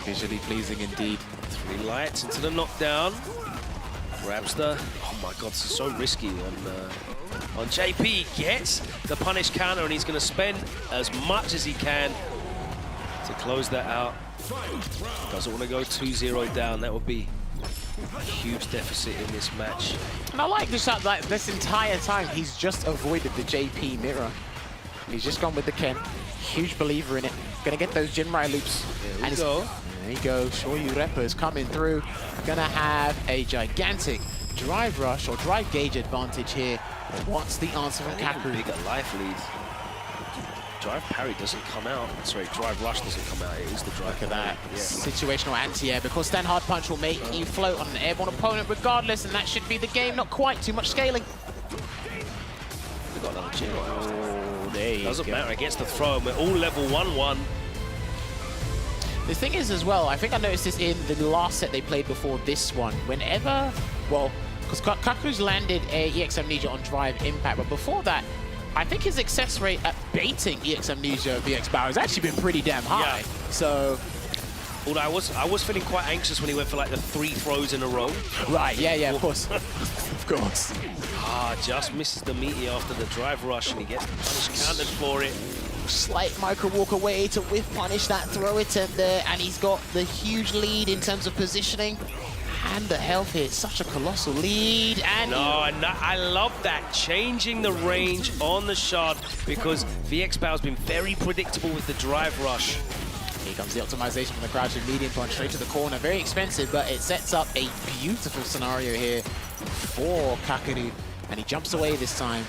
Speaker 1: Visually pleasing indeed.
Speaker 6: 3 lights into the knockdown. Grabs the... Oh my god, this is so risky on JP. Gets the punish counter and he's going to spend as much as he can to close that out. Doesn't want to go 2-0 down. That would be a huge deficit in this match.
Speaker 1: And I like the shot, like this entire time, he's just avoided the JP mirror. He's just gone with the Ken. Huge believer in it. Gonna get those Jinrai loops.
Speaker 6: There we go.
Speaker 1: There you go. Shoyu Reppa's coming through. Gonna have a gigantic drive rush or drive gauge advantage here. But what's the answer from Kakeru?
Speaker 6: Bigger life lead. Drive parry doesn't come out. Sorry, drive rush doesn't come out. It is the drive.
Speaker 1: Look at that.
Speaker 6: Yeah.
Speaker 1: Situational anti-air, because stand hard punch will make you float on an airborne opponent regardless, and that should be the game. Not quite too much scaling.
Speaker 6: We got another chin.
Speaker 1: Oh, there you
Speaker 6: Doesn't
Speaker 1: go.
Speaker 6: matter against the throw. We're all level 1-1.
Speaker 1: The thing is as well, I think I noticed this in the last set they played before this one. Whenever, well, because Kakeru's landed a EX Amnesia on drive impact, but before that, I think his success rate at baiting EX Amnesia VXBAO has actually been pretty damn high.
Speaker 6: Yeah.
Speaker 1: So,
Speaker 6: Although I was feeling quite anxious when he went for like the 3 throws in a row.
Speaker 1: right, yeah, of course. Of course.
Speaker 6: Ah, just misses the meaty after the drive rush and he gets punished countered for it.
Speaker 1: Slight micro walk away to whiff punish that throw attempt there, and he's got the huge lead in terms of positioning. And the health here, such a colossal lead. And
Speaker 6: I love that, changing the range on the shard because VXBAO has been very predictable with the drive rush.
Speaker 1: Here comes the optimization from the crouching medium punch straight to the corner. Very expensive, but it sets up a beautiful scenario here for Kakeru. And he jumps away this time.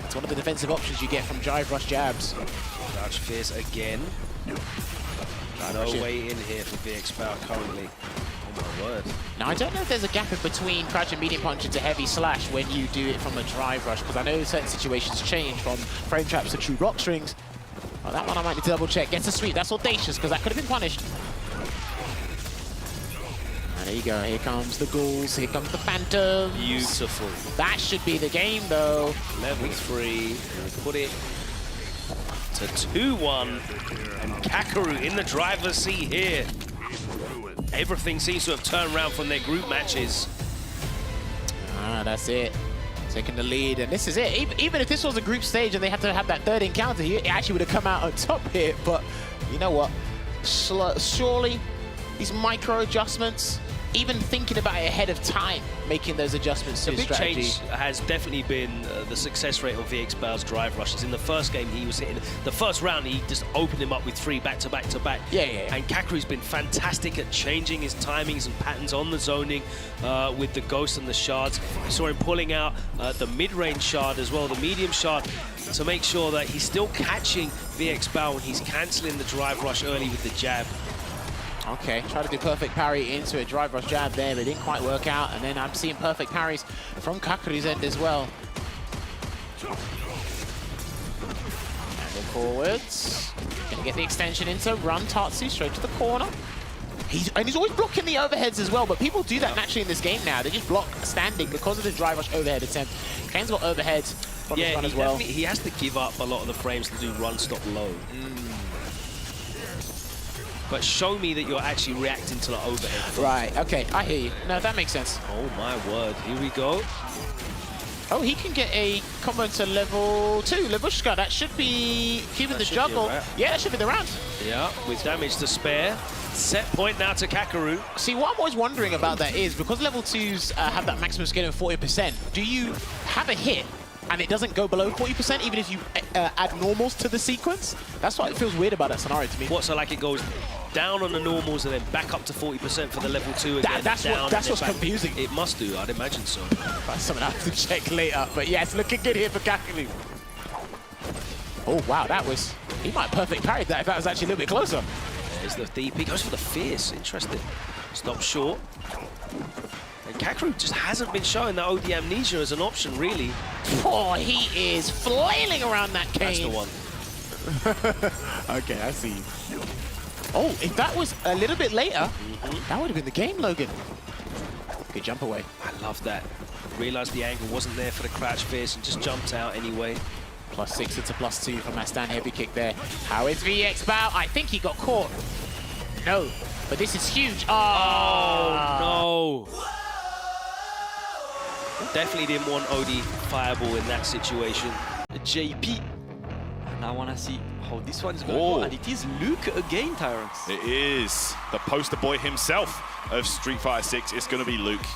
Speaker 1: It's one of the defensive options you get from drive rush jabs.
Speaker 6: Crouch fierce again. No way in here for VXBAO currently. Oh my word.
Speaker 1: Now, I don't know if there's a gap in between crouch and medium punch into heavy slash when you do it from a drive rush, because I know certain situations change from frame traps to true rock strings. Well, that one I might need to double check. Gets a sweep. That's audacious, because that could have been punished. And there you go. Here comes the ghouls. Here comes the phantoms.
Speaker 6: Beautiful.
Speaker 1: That should be the game, though.
Speaker 6: Level 3. Put it to 2-1. And Kakeru in the driver's seat here. Everything seems to have turned around from their group matches.
Speaker 1: Ah, that's it. Taking the lead, and this is it. Even if this was a group stage and they had to have that third encounter, he actually would have come out on top here. But you know what? Surely these micro adjustments, even thinking about it ahead of time, making those adjustments to
Speaker 6: The
Speaker 1: his
Speaker 6: big
Speaker 1: strategy.
Speaker 6: change has definitely been the success rate on VXBAO's drive rushes. In the first game, he was hitting the first round. He just opened him up with 3 back-to-back-to-back.
Speaker 1: Yeah.
Speaker 6: And Kakeru's been fantastic at changing his timings and patterns on the zoning with the ghost and the shards. I saw him pulling out the mid-range shard as well, the medium shard, to make sure that he's still catching VXBAO and he's cancelling the drive rush early with the jab.
Speaker 1: Okay, try to do perfect parry into a drive rush jab there, but it didn't quite work out. And then I'm seeing perfect parries from Kakeru's end as well. And forwards. Gonna get the extension into run Tatsu straight to the corner. He's always blocking the overheads as well, but people do that naturally in this game now. They just block standing because of the drive rush overhead attempt. Kane's got overheads from his run as well.
Speaker 6: He has to give up a lot of the frames to do run stop low. But show me that you're actually reacting to the overhead.
Speaker 1: Right, okay, I hear you. No, that makes sense.
Speaker 6: Oh my word, here we go.
Speaker 1: Oh, he can get a combo to level 2, Levushka. That should be keeping the juggle. Yeah, that should be the round.
Speaker 6: Yeah, with damage to spare. Set point now to Kakeru.
Speaker 1: See, what I'm always wondering about that is, because level 2s have that maximum scaling of 40%, do you have a hit and it doesn't go below 40% even if you add normals to the sequence? That's what it feels weird about that scenario to me.
Speaker 6: What, so like it goes down on the normals and then back up to 40% for the level 2 again.
Speaker 1: That's what's confusing.
Speaker 6: It must do, I'd imagine so.
Speaker 1: That's something I have to check later. But yes, looking good here for Kakeru. Oh, wow, that was... He might perfect parry that if that was actually a little bit closer.
Speaker 6: There's the DP, goes for the fierce, interesting. Stop short. And Kakeru just hasn't been showing that OD amnesia as an option, really.
Speaker 1: Oh, he is flailing around that cane.
Speaker 6: That's the one.
Speaker 1: Okay, I see. Oh, if that was a little bit later, that would have been the game, Logan. Good jump away.
Speaker 6: I love that. Realised the angle wasn't there for the crouch fierce and just jumped out anyway.
Speaker 1: +6 into +2 from that stand heavy kick there. How is VXBAO? I think he got caught. No, but this is huge.
Speaker 6: Oh, no. Definitely didn't want OD fireball in that situation.
Speaker 4: JP. And I want to see how this one is going to go. And it is Luke again, Tyrants.
Speaker 7: It is the poster boy himself of Street Fighter 6. It's going to be Luke.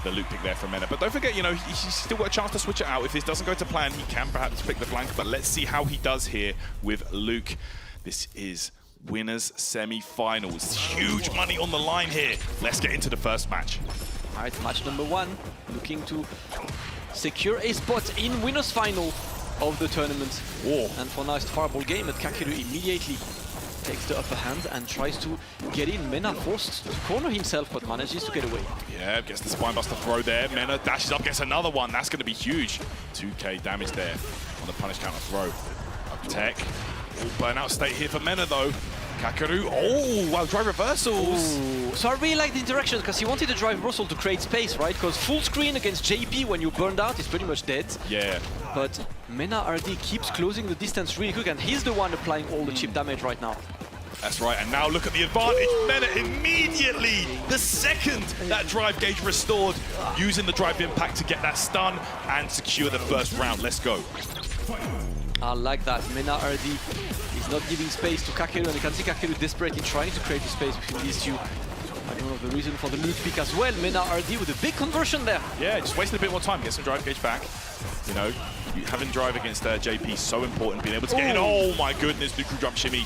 Speaker 7: The Luke pick there for Mena. But don't forget, you know, he's still got a chance to switch it out. If this doesn't go to plan, he can perhaps pick the flank. But let's see how he does here with Luke. This is winners semi-finals. Huge money on the line here. Let's get into the first match.
Speaker 4: All right, match number 1. Looking to secure a spot in winners final of the tournament.
Speaker 7: Whoa.
Speaker 4: And for now, it's the fireball game, but Kakeru immediately takes the upper hand and tries to get in. Mena forced to corner himself, but manages to get away.
Speaker 7: Yeah, gets the spinebuster throw there. Mena dashes up, gets another one. That's going to be huge. 2k damage there on the punish counter throw. Up tech. All burnout state here for Mena, though. Kakeru, oh, wow, drive reversals.
Speaker 4: Ooh. So I really like the interaction because he wanted the drive reversal to create space, right? Because full screen against JP when you burned out is pretty much dead.
Speaker 7: Yeah.
Speaker 4: But MenaRD keeps closing the distance really quick, and he's the one applying all the chip damage right now.
Speaker 7: That's right, and now look at the advantage. Mena immediately, the second that drive gauge restored, using the drive impact to get that stun and secure the first round. Let's go.
Speaker 4: I like that. MenaRD is not giving space to Kakeru, and you can see Kakeru desperately trying to create the space between these two. I don't know the reason for the Luke pick as well. MenaRD with a big conversion there.
Speaker 7: Yeah, just wasting a bit more time, get some drive gauge back. You know, having drive against JP is so important, being able to get in. Oh my goodness, Nuku jump shimmy.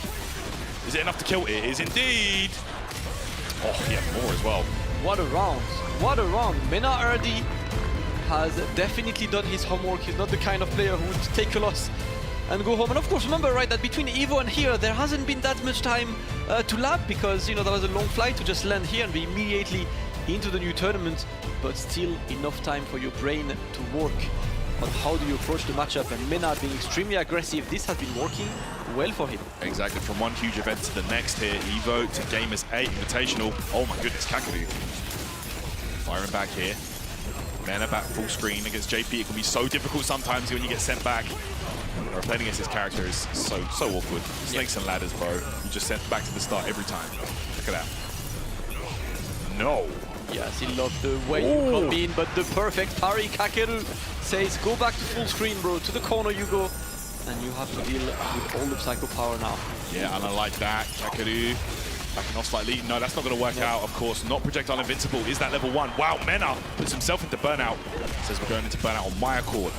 Speaker 7: Is it enough to kill? It is indeed. Oh, yeah, more as well.
Speaker 4: What a round. What a round. MenaRD has definitely done his homework. He's not the kind of player who would take a loss and go home. And of course, remember, right, that between Evo and here, there hasn't been that much time to lap because, you know, there was a long flight to just land here and be immediately into the new tournament, but still enough time for your brain to work on how do you approach the matchup. And Mena being extremely aggressive, this has been working well for him.
Speaker 7: Exactly, from one huge event to the next here, Evo to Gamers8 Invitational. Oh my goodness, Kakeru firing back here. Mena back full screen against JP. It can be so difficult sometimes when you get sent back. Playing against this character is so awkward. Snakes and ladders, bro. You just sent back to the start every time. Look at that. No.
Speaker 4: Yes, he loved the way you got in, but the perfect parry. Kakeru says, go back to full screen, bro. To the corner you go. And you have to deal with all the psycho power now.
Speaker 7: Yeah, and I like that. Kakeru backing off slightly. No, that's not going to work out, of course. Not projectile invincible. Is that level 1? Wow, Mena puts himself into burnout. Says we're going into burnout on my accord.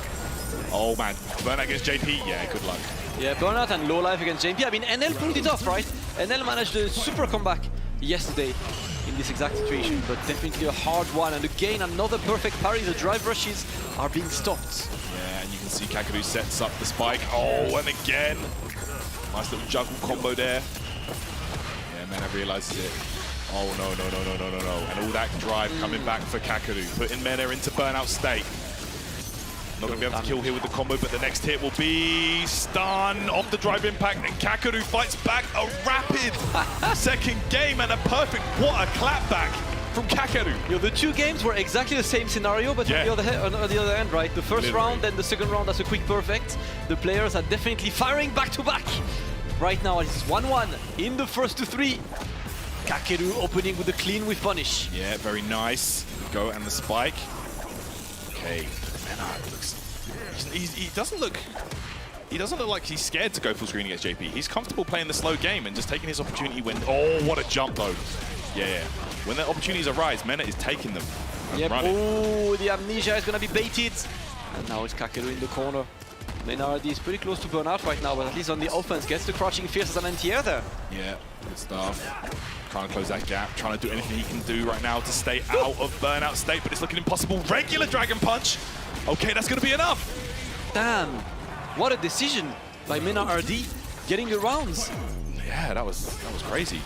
Speaker 7: Oh man, burnout against JP. Yeah, good luck.
Speaker 4: Yeah, burnout and low life against JP. I mean, NL pulled it off, right? NL managed a super comeback yesterday in this exact situation, but definitely a hard one. And again, another perfect parry. The drive rushes are being stopped.
Speaker 7: Yeah, and you can see Kakeru sets up the spike. Oh, and again. Nice little juggle combo there. Yeah, Mena realizes it. Oh, no. And all that drive coming back for Kakeru, putting Mena into burnout state. Not going to be able to kill here with the combo, but the next hit will be stun off the drive impact, and Kakeru fights back a rapid second game and a perfect, what a clapback from Kakeru.
Speaker 4: You know, the two games were exactly the same scenario, but on the other end, right? The first round and the second round, that's a quick perfect. The players are definitely firing back to back. Right now, it's 1-1 in the first to 3. Kakeru opening with a clean with punish.
Speaker 7: Yeah, very nice. Go and the spike. Okay. He doesn't look like he's scared to go full screen against JP. He's comfortable playing the slow game and just taking his opportunity when... Oh, what a jump, though. Yeah. When the opportunities arise, Mena is taking them and running.
Speaker 4: Oh, the amnesia is going to be baited. And now it's Kakeru in the corner. MenaRD is pretty close to burnout right now, but at least on the offense, gets the crouching fierce as an anti-air there.
Speaker 7: Yeah, good stuff. Trying to close that gap, trying to do anything he can do right now to stay out of burnout state, but it's looking impossible. Regular Dragon Punch. Okay, that's going to be enough.
Speaker 4: Damn, what a decision by MenaRD, getting the rounds.
Speaker 7: Yeah, that was crazy.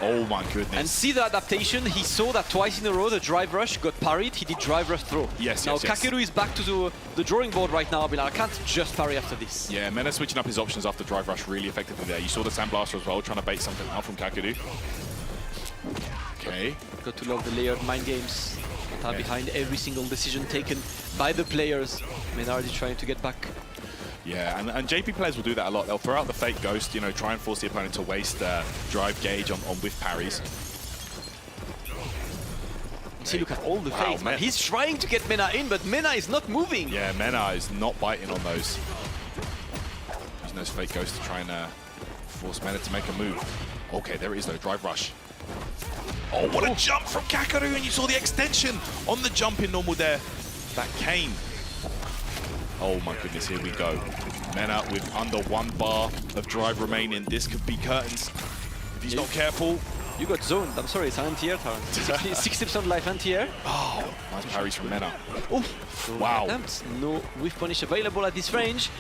Speaker 7: Oh my goodness.
Speaker 4: And see the adaptation, he saw that twice in a row, the drive rush got parried, he did drive rush throw.
Speaker 7: Yes,
Speaker 4: now
Speaker 7: yes, yes.
Speaker 4: Kakeru is back to the drawing board right now, but I can't just parry after this.
Speaker 7: Yeah, Mena switching up his options after drive rush really effectively there. You saw the Sandblaster as well, trying to bait something out from Kakeru. Okay.
Speaker 4: Got to love the layered mind games that are behind every single decision taken by the players. MenaRD trying to get back.
Speaker 7: Yeah, and JP players will do that a lot. They'll throw out the fake ghost, you know, try and force the opponent to waste drive gauge on whiff parries.
Speaker 4: See, look at all the
Speaker 7: Wow,
Speaker 4: fakes, man. He's trying to get Mena in, but Mena is not moving.
Speaker 7: Yeah, Mena is not biting on those. Using those fake ghosts to try and force Mena to make a move. Okay, there it is though, drive rush. Oh, what a jump from Kakeru, and you saw the extension on the jump in normal there. That came. Oh my goodness, here we go. Mena with under 1 bar of drive remaining. This could be curtains. If he's not careful.
Speaker 4: You got zoned. I'm sorry, it's an anti-air turn. 60% life anti-air.
Speaker 7: Oh, nice parries from Mena.
Speaker 4: Oh,
Speaker 7: wow.
Speaker 4: Attempts. No whiff punish available at this range.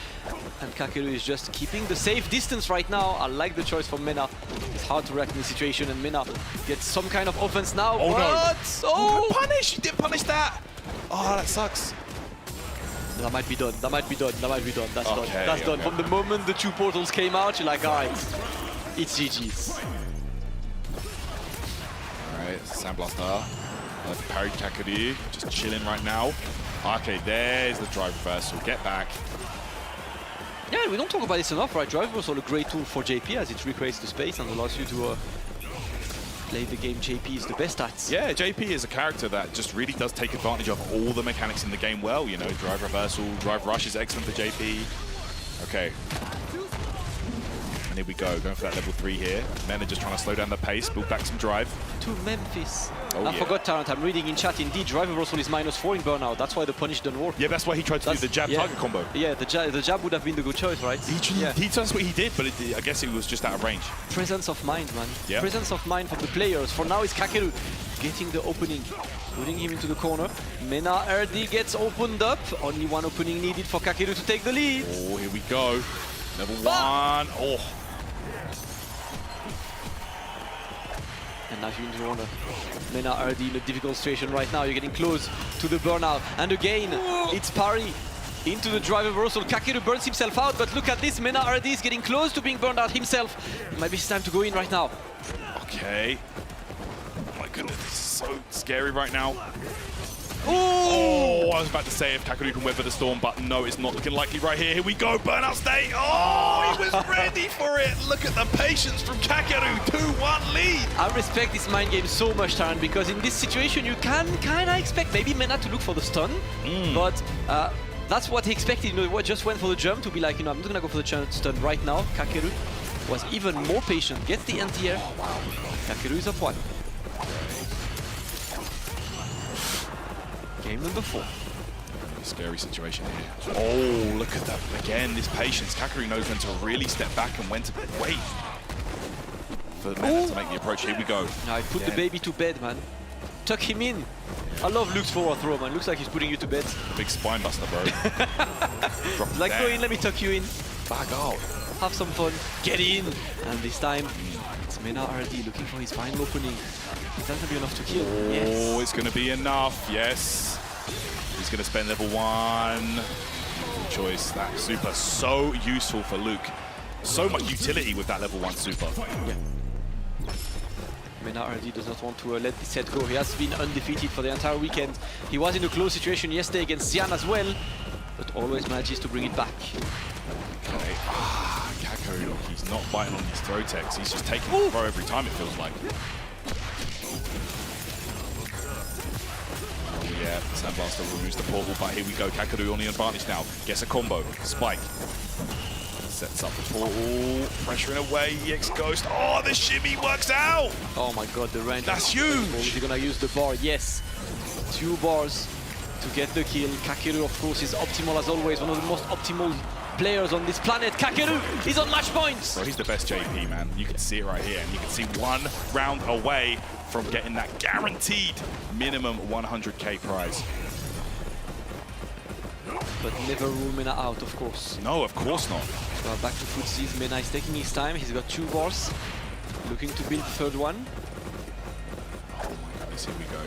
Speaker 4: And Kakeru is just keeping the safe distance right now. I like the choice from Mena. It's hard to react in the situation, and Mena gets some kind of offense now.
Speaker 7: Oh,
Speaker 4: what?
Speaker 7: no.
Speaker 4: Oh,
Speaker 7: Punish! You didn't punish that! Oh, that sucks.
Speaker 4: that might be done. That might be done. That might be done. That's done.
Speaker 7: Okay,
Speaker 4: That's done.
Speaker 7: okay.
Speaker 4: From the moment the 2 portals came out, you're like, all right, it's GG's.
Speaker 7: Alright, Sandblaster. Parry Kakeru, just chilling right now. Okay, there's the drive reversal. Get back.
Speaker 4: Yeah, we don't talk about this enough, right? Drive was also a great tool for JP as it recreates the space and allows you to play the game JP is the best at.
Speaker 7: Yeah, JP is a character that just really does take advantage of all the mechanics in the game well. You know, drive reversal, drive rush is excellent for JP. Okay. And here we go, going for that level 3 here. Mena just trying to slow down the pace, build back some drive.
Speaker 4: To Memphis.
Speaker 7: Oh,
Speaker 4: I
Speaker 7: yeah.
Speaker 4: forgot, Tarrant, I'm reading in chat, indeed, drive reversal is -4 in burnout. That's why the punish didn't work.
Speaker 7: Yeah, that's why he tried to do the jab target combo.
Speaker 4: Yeah, the jab would have been the good choice, right?
Speaker 7: That's what he did, but I guess it was just out of range.
Speaker 4: Presence of mind, man.
Speaker 7: Yeah.
Speaker 4: Presence of mind from the players. For now, it's Kakeru getting the opening, putting him into the corner. MenaRD gets opened up. Only one opening needed for Kakeru to take the lead.
Speaker 7: Oh, here we go. Level 1. Oh.
Speaker 4: And now you're in the corner. MenaRD in a difficult situation right now. You're getting close to the burnout. And again, it's parry into the drive reversal. Kakeru burns himself out, but look at this. MenaRD is getting close to being burned out himself. It might be his time to go in right now.
Speaker 7: Okay. Oh my goodness, this is so scary right now.
Speaker 4: Ooh!
Speaker 7: Oh, I was about to say if Kakeru can weather the storm, but no, it's not looking likely right here. Here we go, burnout state. Oh, he was ready for it. Look at the patience from Kakeru, 2-1 lead.
Speaker 4: I respect this mind game so much, Taran, because in this situation you can kind of expect maybe Mena to look for the stun, but that's what he expected. You know, what just went for the jump to be like, you know, I'm not gonna go for the stun right now. Kakeru was even more patient, gets the anti-air. Kakeru is up 1. Game number 4.
Speaker 7: Scary situation here. Oh, look at that. Again, this patience. Kakeru knows when to really step back and when to wait for Mena to make the approach. Here we go.
Speaker 4: Now I put the baby to bed, man. Tuck him in. I love Luke's forward throw, man. Looks like he's putting you to bed.
Speaker 7: Big spine buster, bro. Drop it
Speaker 4: Like,
Speaker 7: down.
Speaker 4: go in, let me tuck you in.
Speaker 7: Back out.
Speaker 4: Have some fun. Get in. And this time, it's MenaRD looking for his final opening. Is that going to be enough to kill?
Speaker 7: Oh,
Speaker 4: Yes.
Speaker 7: it's going to be enough. Yes. He's going to spend level 1. Good choice. That super so useful for Luke. So much utility with that level 1 super.
Speaker 4: Yeah. MenaRD does not want to let this set go. He has been undefeated for the entire weekend. He was in a close situation yesterday against Xian as well, but always manages to bring it back.
Speaker 7: Okay. Kakeru, he's not biting on his throw techs. He's just taking the throw every time, it feels like. Oh yeah, Sandblaster removes the portal, but here we go. Kakeru on the advantage now. Gets a combo. Spike. Sets up the portal. Pressuring away. EX Ghost. Oh, the shimmy works out!
Speaker 4: Oh my god, the range.
Speaker 7: That's huge!
Speaker 4: Is he gonna use the bar? Yes. 2 bars to get the kill. Kakeru, of course, is optimal as always. One of the most optimal players on this planet. Kakeru is on match points.
Speaker 7: Well, he's the best JP, man. You can see it right here. And you can see 1 round away from getting that guaranteed minimum 100k prize.
Speaker 4: But never rule Mena out, of course.
Speaker 7: No, of course not.
Speaker 4: Well, back to footsies. Mena is taking his time. He's got 2 bars. Looking to build third one.
Speaker 7: Oh my goodness, here we go.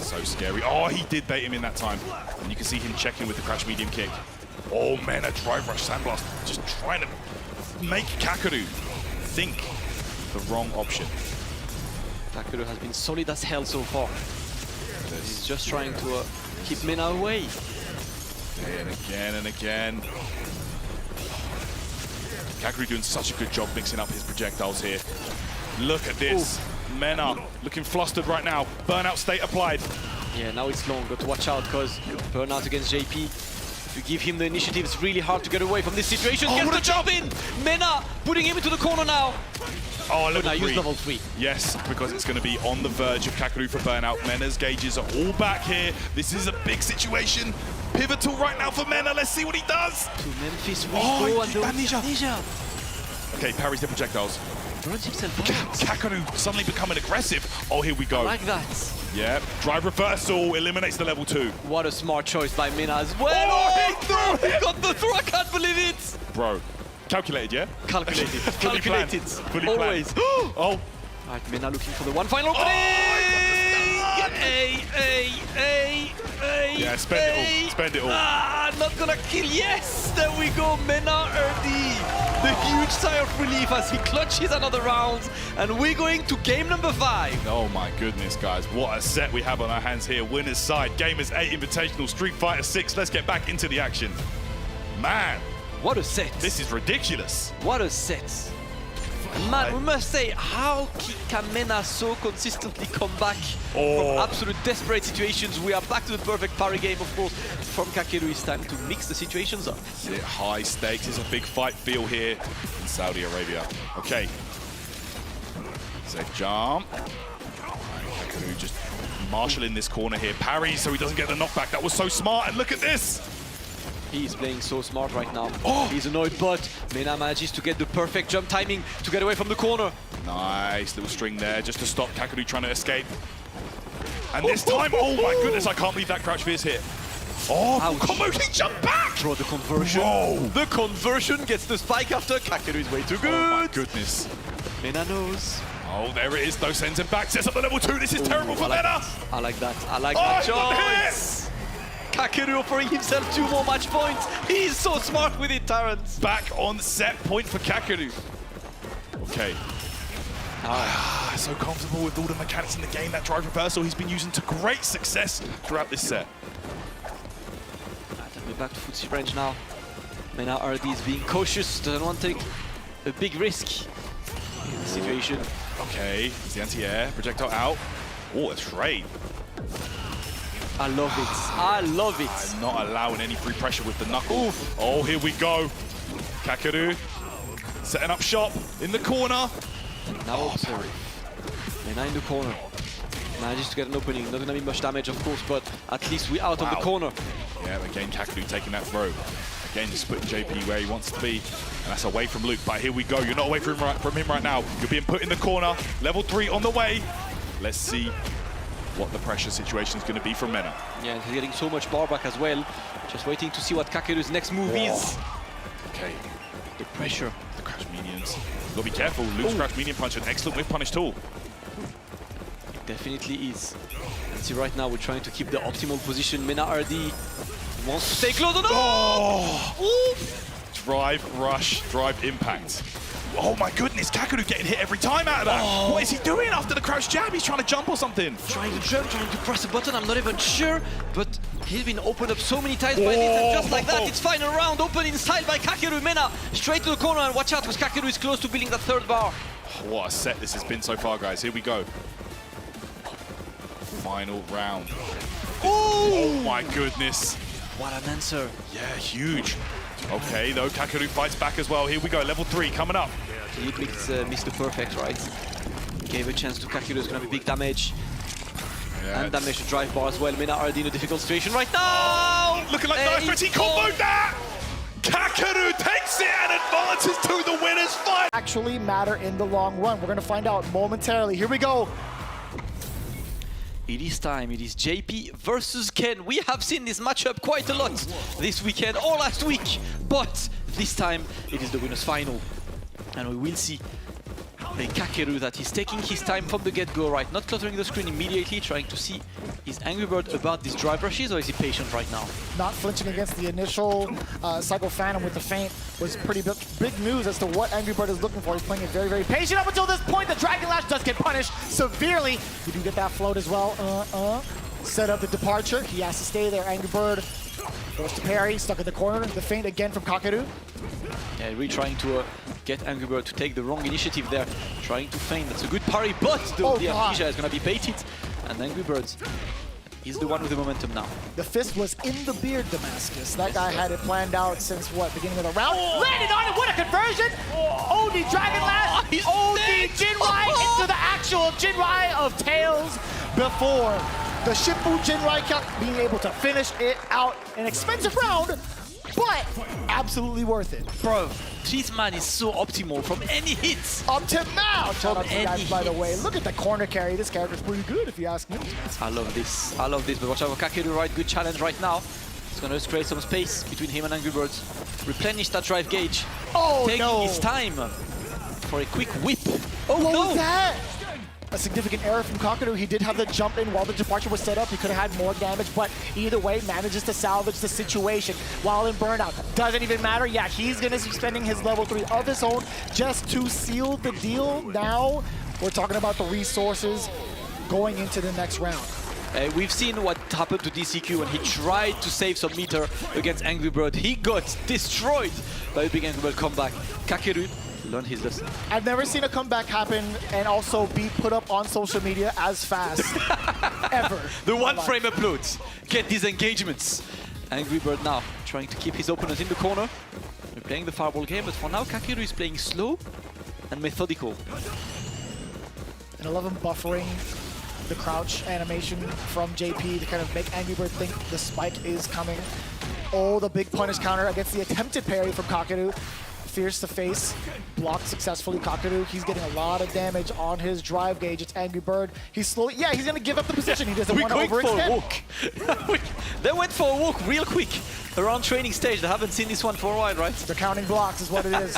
Speaker 7: So scary. Oh, he did bait him in that time. And you can see him checking with the crouch medium kick. Oh man, a drive rush sandblast. Just trying to make Kakeru think the wrong option.
Speaker 4: Kakeru has been solid as hell so far. He's just trying to keep Mena away.
Speaker 7: And again and again. Kakeru doing such a good job mixing up his projectiles here. Look at this. Ooh. Mena looking flustered right now. Burnout state applied.
Speaker 4: Yeah, now it's long, but watch out, because burnout against JP. If you give him the initiative, it's really hard to get away from this situation.
Speaker 7: Oh,
Speaker 4: Gets the jump in! Mena putting him into the corner now.
Speaker 7: Oh, level
Speaker 4: now
Speaker 7: 3.
Speaker 4: use level 3.
Speaker 7: Yes, because it's going to be on the verge of Kakeru for burnout. Mena's gauges are all back here. This is a big situation. Pivotal right now for Mena. Let's see what he does.
Speaker 4: To Memphis we
Speaker 7: Oh,
Speaker 4: go and
Speaker 7: amnesia. Okay, parries the projectiles.
Speaker 4: Burns himself out.
Speaker 7: Kakeru suddenly becoming aggressive. Oh, here we go.
Speaker 4: I like that.
Speaker 7: Yeah, drive reversal eliminates the level 2.
Speaker 4: What a smart choice by Mena as well.
Speaker 7: Oh,
Speaker 4: he got the throw. I can't believe it.
Speaker 7: Bro, calculated, yeah?
Speaker 4: Calculated.
Speaker 7: Fully
Speaker 4: Calculated.
Speaker 7: Fully
Speaker 4: Always.
Speaker 7: Oh.
Speaker 4: All right, Mena looking for the one final opening.
Speaker 7: Yeah, spend it all. Spend it all.
Speaker 4: Ah, not gonna kill. Yes, there we go. MenaRD. The huge sigh of relief as he clutches another round. And we're going to game number 5.
Speaker 7: Oh my goodness, guys. What a set we have on our hands here. Winner's side, Gamers8 Invitational, Street Fighter 6. Let's get back into the action. Man.
Speaker 4: What a set.
Speaker 7: This is ridiculous.
Speaker 4: What a set. Man, we must say, how can Mena so consistently come back from absolute desperate situations? We are back to the perfect parry game, of course, from Kakeru. It's time to mix the situations up.
Speaker 7: High stakes. It's a big fight feel here in Saudi Arabia. Okay. Safe jump. Kakeru just marshalling this corner here. Parry so he doesn't get the knockback. That was so smart. And look at this.
Speaker 4: He's playing so smart right now. He's annoyed, but Mena manages to get the perfect jump timing to get away from the corner.
Speaker 7: Nice little string there just to stop Kakeru trying to escape. And this time, oh my goodness, I can't believe that crouch fierce hit. Oh, combo, he jumped back!
Speaker 4: Throw the conversion.
Speaker 7: Whoa.
Speaker 4: The conversion gets the spike after. Kakeru is way too good.
Speaker 7: Oh my goodness.
Speaker 4: Mena knows.
Speaker 7: Oh, there it is, though, sends him back, sets up the level 2. This is terrible for Mena.
Speaker 4: I like that. I like that choice. Kakeru offering himself 2 more match points. He's so smart with it, Terrence.
Speaker 7: Back on set point for Kakeru. Okay. So comfortable with all the mechanics in the game. That drive reversal he's been using to great success throughout this set.
Speaker 4: We're back to footsie range now. MenaRD is being cautious, doesn't want to take a big risk in the situation.
Speaker 7: Okay, it's the anti-air, projectile out. Oh, a trade.
Speaker 4: I love it. I love it.
Speaker 7: I'm not allowing any free pressure with the knuckle. Oof. Oh, here we go. Kakeru setting up shop in the corner.
Speaker 4: Now observe. Mena in the corner. Manages to get an opening. Not gonna be much damage, of course, but at least we're out on the corner.
Speaker 7: Yeah, again, Kakeru taking that throw. Again, just putting JP where he wants to be. And that's away from Luke. But here we go. You're not away from him right now. You're being put in the corner. Level 3 on the way. Let's see what the pressure situation is going to be from Mena.
Speaker 4: Yeah, and he's getting so much bar back as well. Just waiting to see what Kakeru's next move is.
Speaker 7: Okay.
Speaker 4: The pressure.
Speaker 7: The crouch mediums. You've got to be careful. Luke's crouch medium punch, an excellent whiff punish tool.
Speaker 4: It definitely is. And see, right now we're trying to keep the optimal position. MenaRD wants to stay close.
Speaker 7: Drive, rush, drive, impact. Oh my goodness, Kakeru getting hit every time out of that. What is he doing after the crouch jab? He's trying to jump or something.
Speaker 4: Trying to jump, trying to press a button, I'm not even sure. But he's been opened up so many times by this, and just like that, it's final round, open in style by Kakeru. Mena straight to the corner, and watch out, because Kakeru is close to building that third bar.
Speaker 7: What a set this has been so far, guys. Here we go. Final round. Oh my goodness.
Speaker 4: What an answer.
Speaker 7: Yeah, huge. Okay, though, Kakeru fights back as well. Here we go, level 3 coming up.
Speaker 4: He missed the perfect, right? Gave a chance to Kakeru, it's gonna be big damage.
Speaker 7: Yeah,
Speaker 4: and damage to drive bar as well. MenaRD in a difficult situation right now!
Speaker 7: Looking like nice, but he comboed that! Kakeru takes it and advances to the winner's final.
Speaker 5: Actually matter in the long run. We're gonna find out momentarily. Here we go.
Speaker 4: It is time. It is JP versus Ken. We have seen this matchup quite a lot this weekend or last week, but this time it is the winner's final. And we will see a Kakeru that is taking his time from the get-go, right? Not cluttering the screen immediately, trying to see is AngryBird about these drive rushes or is he patient right now?
Speaker 5: Not flinching against the initial Psycho Phantom with the feint was pretty big news as to what AngryBird is looking for. He's playing it very, very patient up until this point. The Dragon Lash does get punished severely. You do get that float as well. Set up the departure. He has to stay there. AngryBird forced to parry, stuck in the corner. The feint again from Kakeru.
Speaker 4: Yeah, really trying to get AngryBird to take the wrong initiative there. Trying to feint. That's a good parry, but the amnesia is going to be baited. And AngryBird is the one with the momentum now.
Speaker 5: The fist was in the beard, Damascus. That guy had it planned out since what, beginning of the round? Landed on it, what a conversion! OD Dragon Lash, OD Jinrai into the actual Jinrai of Tails before the Shifu Jinrai being able to finish it out. An expensive round, but absolutely worth it.
Speaker 4: Bro, this man is so optimal from any hits.
Speaker 5: Optimal! Shout out to you guys, by the way.
Speaker 4: hits.
Speaker 5: Look at the corner carry. This character's pretty good, if you ask me.
Speaker 4: I love this. I love this. But watch out for Kakeru, right? Good challenge right now. It's going to create some space between him and AngryBird. Replenish that drive gauge.
Speaker 5: Oh,
Speaker 4: Taking
Speaker 5: no.
Speaker 4: his time for a quick whip. Oh,
Speaker 5: What
Speaker 4: no!
Speaker 5: was that? A significant error from Kakeru. He did have the jump in while the departure was set up. He could have had more damage, but either way, manages to salvage the situation while in burnout. Doesn't even matter. Yeah, he's going to be spending his level 3 of his own just to seal the deal. Now, we're talking about the resources going into the next round.
Speaker 4: We've seen what happened to DCQ when he tried to save some meter against AngryBird. He got destroyed by a big AngryBird comeback. Kakeru learned his lesson.
Speaker 5: I've never seen a comeback happen and also be put up on social media as fast, ever.
Speaker 4: The one frame uploads. Get these engagements. AngryBird now trying to keep his opponent in the corner. We're playing the fireball game, but for now Kakeru is playing slow and methodical.
Speaker 5: And I love him buffering the crouch animation from JP to kind of make AngryBird think the spike is coming. Oh, the big punish counter against the attempted parry from Kakeru. Fierce to face, blocked successfully. Kakeru, he's getting a lot of damage on his drive gauge. It's AngryBird. He's slowly, yeah, he's gonna give up the position. He doesn't want to overextend.
Speaker 4: They went for a walk real quick around training stage. They haven't seen this one for a while, right?
Speaker 5: They're counting blocks is what it is.